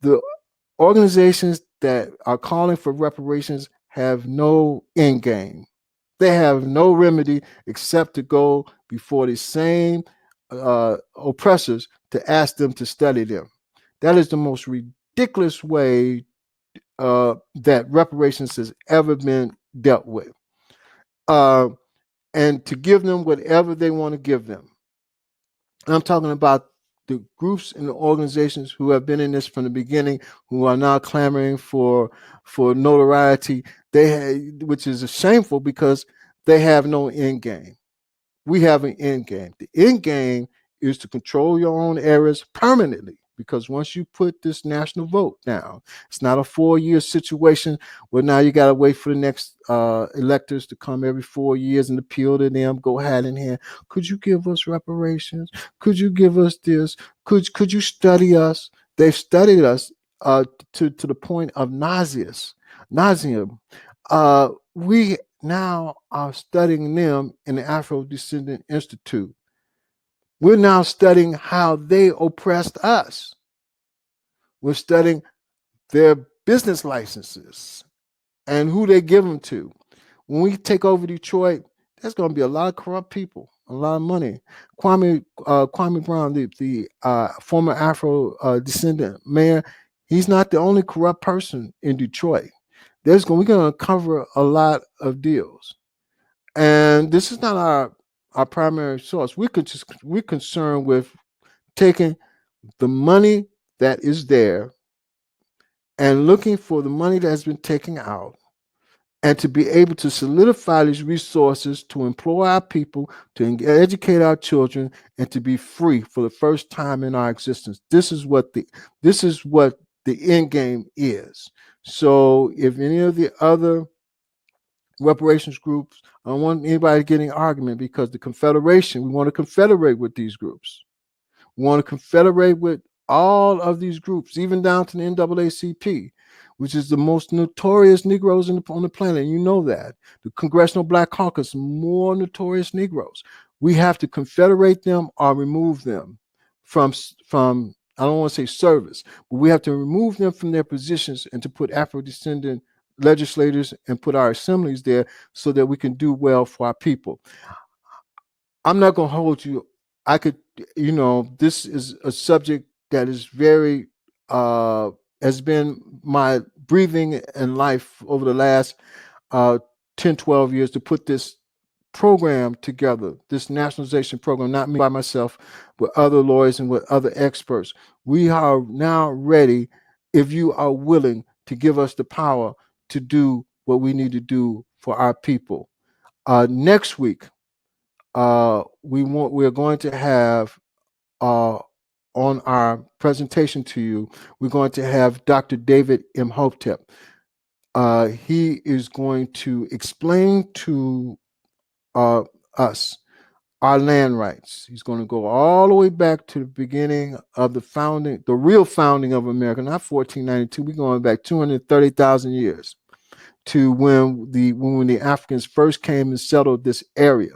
The organizations that are calling for reparations have no end game. They have no remedy except to go before the same oppressors to ask them to study them. That is the most ridiculous way that reparations has ever been dealt with. And to give them whatever they want to give them. And I'm talking about the groups and the organizations who have been in this from the beginning, who are now clamoring for notoriety. Which is shameful because they have no end game. We have an end game. The end game is to control your own areas permanently, because once you put this national vote down, it's not a 4-year situation where now you got to wait for the next electors to come every 4 years and appeal to them, go hand in hand. Could you give us reparations? Could you give us this? Could you study us? They've studied us to the point of nauseum. We now are studying them in the Afro-Descendant Institute. We're now studying how they oppressed us. We're studying their business licenses and who they give them to. When we take over Detroit, there's going to be a lot of corrupt people, a lot of money. Kwame Brown, the former Afro-Descendant mayor, he's not the only corrupt person in Detroit. We're going to uncover a lot of deals. And this is not our primary source. We're concerned with taking the money that is there and looking for the money that has been taken out, and to be able to solidify these resources to employ our people, to educate our children, and to be free for the first time in our existence. This is what the end game is. So if any of the other reparations groups, I don't want anybody getting an argument, because the Confederation, we want to confederate with these groups. We want to confederate with all of these groups, even down to the NAACP, which is the most notorious Negroes on the planet. You know that. The Congressional Black Caucus, more notorious Negroes. We have to confederate them or remove them from I don't want to say service, but we have to remove them from their positions and to put Afro-descendant legislators and put our assemblies there so that we can do well for our people. I'm not going to hold you. This is a subject that is very, has been my breathing and life over the last 10, 12 years, to put this program together, this nationalization program, not me by myself, with other lawyers and with other experts. We are now ready, if you are willing to give us the power to do what we need to do for our people. Next week, we're going to have on our presentation to you, we're going to have Dr. David Imhotep. He is going to explain to us our land rights. He's going to go all the way back to the beginning of the real founding of America, not 1492. We're going back 230,000 years to when the Africans first came and settled this area.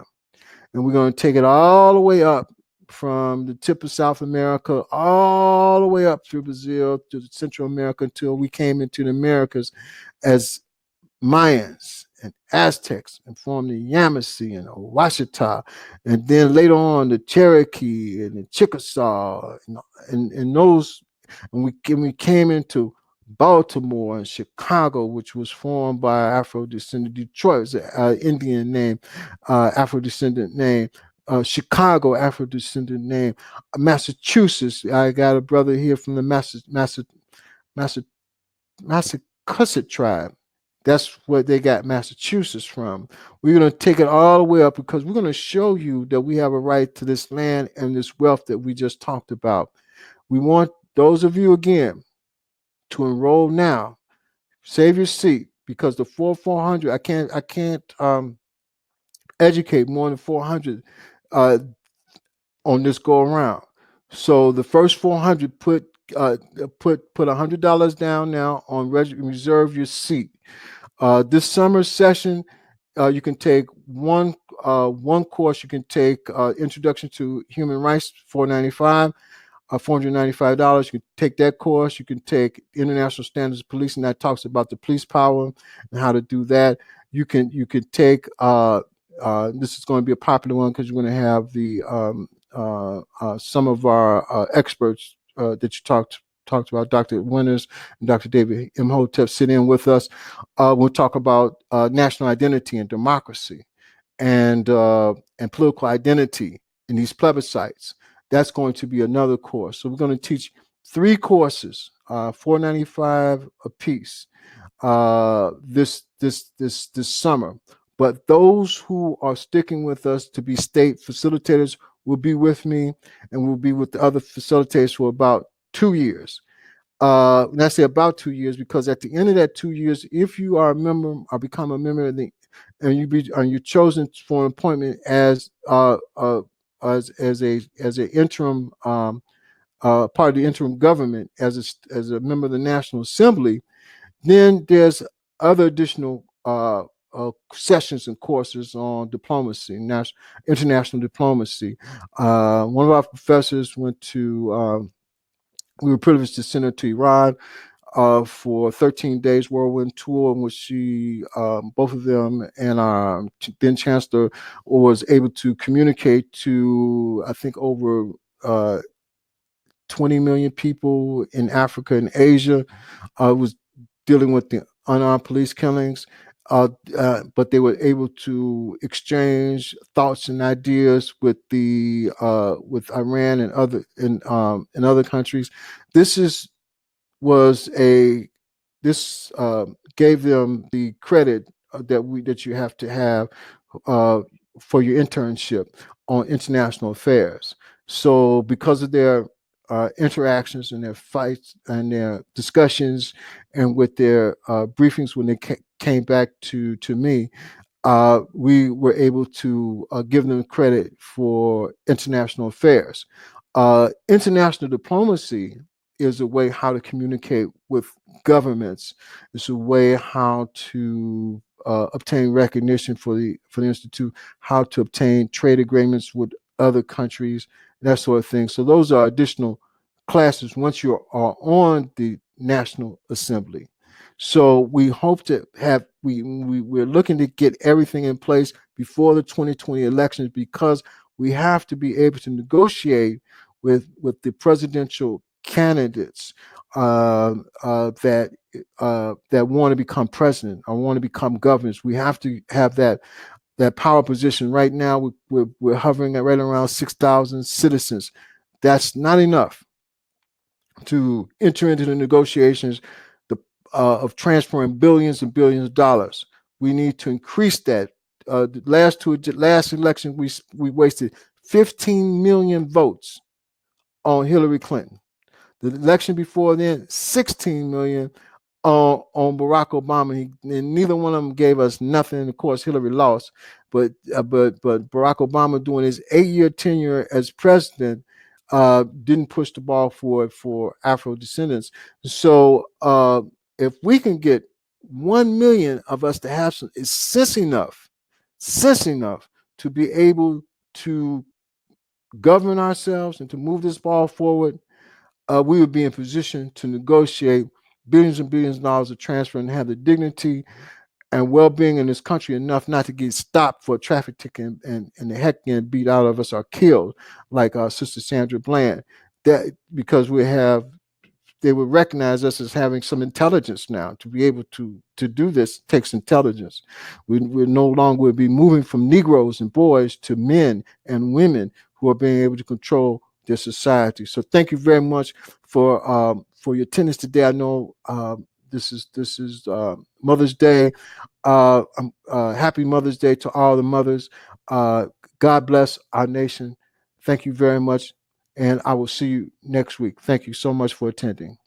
And we're going to take it all the way up from the tip of South America, all the way up through Brazil to Central America, until we came into the Americas as Mayans and Aztecs, and formed the Yamasee and Ouachita, and then later on the Cherokee and the Chickasaw, and those, and we came into Baltimore and Chicago, which was formed by Afro-Descendant. Detroit was an Indian name, Afro-Descendant name. Chicago, Afro-Descendant name. Massachusetts, I got a brother here from the Massachusetts tribe. That's where they got Massachusetts from. We're going to take it all the way up because we're going to show you that we have a right to this land and this wealth that we just talked about. We want those of you, again, to enroll now. Save your seat, because the 400, I can't educate more than 400 on this go around. So the first 400, put $100 down now on reserve your seat. This summer session, you can take one course. You can take Introduction to Human Rights, $495. $495. You can take that course. You can take International Standards of Policing, that talks about the police power and how to do that. You can take this is going to be a popular one because you're going to have the some of our experts that you talked about, Dr. Winters and Dr. David Imhotep, sit in with us. We'll talk about national identity and democracy, and political identity in these plebiscites. That's going to be another course. So we're going to teach 3 courses, $495 a piece, this summer. But those who are sticking with us to be state facilitators will be with me, and will be with the other facilitators for about 2 years. And I say about 2 years because at the end of that 2 years, if you are a member or become a member of the, and you're chosen for an appointment as a interim part of the interim government, as a member of the National Assembly, then there's other additional sessions and courses on diplomacy, international diplomacy. One of our professors went to. We were privileged to send her to Iran for 13 days whirlwind tour, in which she, both of them, and our then chancellor was able to communicate to, I think, over 20 million people in Africa and Asia. Was dealing with the unarmed police killings, but they were able to exchange thoughts and ideas with Iran and other countries. This gave them the credit that you have to have for your internship on international affairs. So because of their interactions and their fights and their discussions, and with their briefings when they came back to me, we were able to give them credit for international affairs. International diplomacy is a way how to communicate with governments. It's a way how to obtain recognition for the institute, how to obtain trade agreements with other countries, that sort of thing. So those are additional classes once you are on the National Assembly. So we hope to have, we're looking to get everything in place before the 2020 elections, because we have to be able to negotiate with the presidential candidates that want to become president or want to become governors. We have to have that power position. Right now, we're hovering at right around 6,000 citizens. That's not enough to enter into the negotiations of transferring billions and billions of dollars. We need to increase that. The last election, we wasted 15 million votes on Hillary Clinton. The election before then, 16 million on Barack Obama. And neither one of them gave us nothing. And of course, Hillary lost. But Barack Obama, during his 8-year tenure as president, didn't push the ball forward for Afro-Descendants. So if we can get 1 million of us to have some sense enough to be able to govern ourselves and to move this ball forward, we would be in position to negotiate billions and billions of dollars of transfer and have the dignity and well-being in this country enough not to get stopped for a traffic ticket and the heck getting beat out of us or killed, like Sister Sandra Bland. That because they would recognize us as having some intelligence now. To be able to do this takes intelligence. We no longer will be moving from Negroes and boys to men and women who are being able to control their society. So thank you very much for your attendance today. I know this is Mother's Day. Happy Mother's Day to all the mothers. God bless our nation. Thank you very much. And I will see you next week. Thank you so much for attending.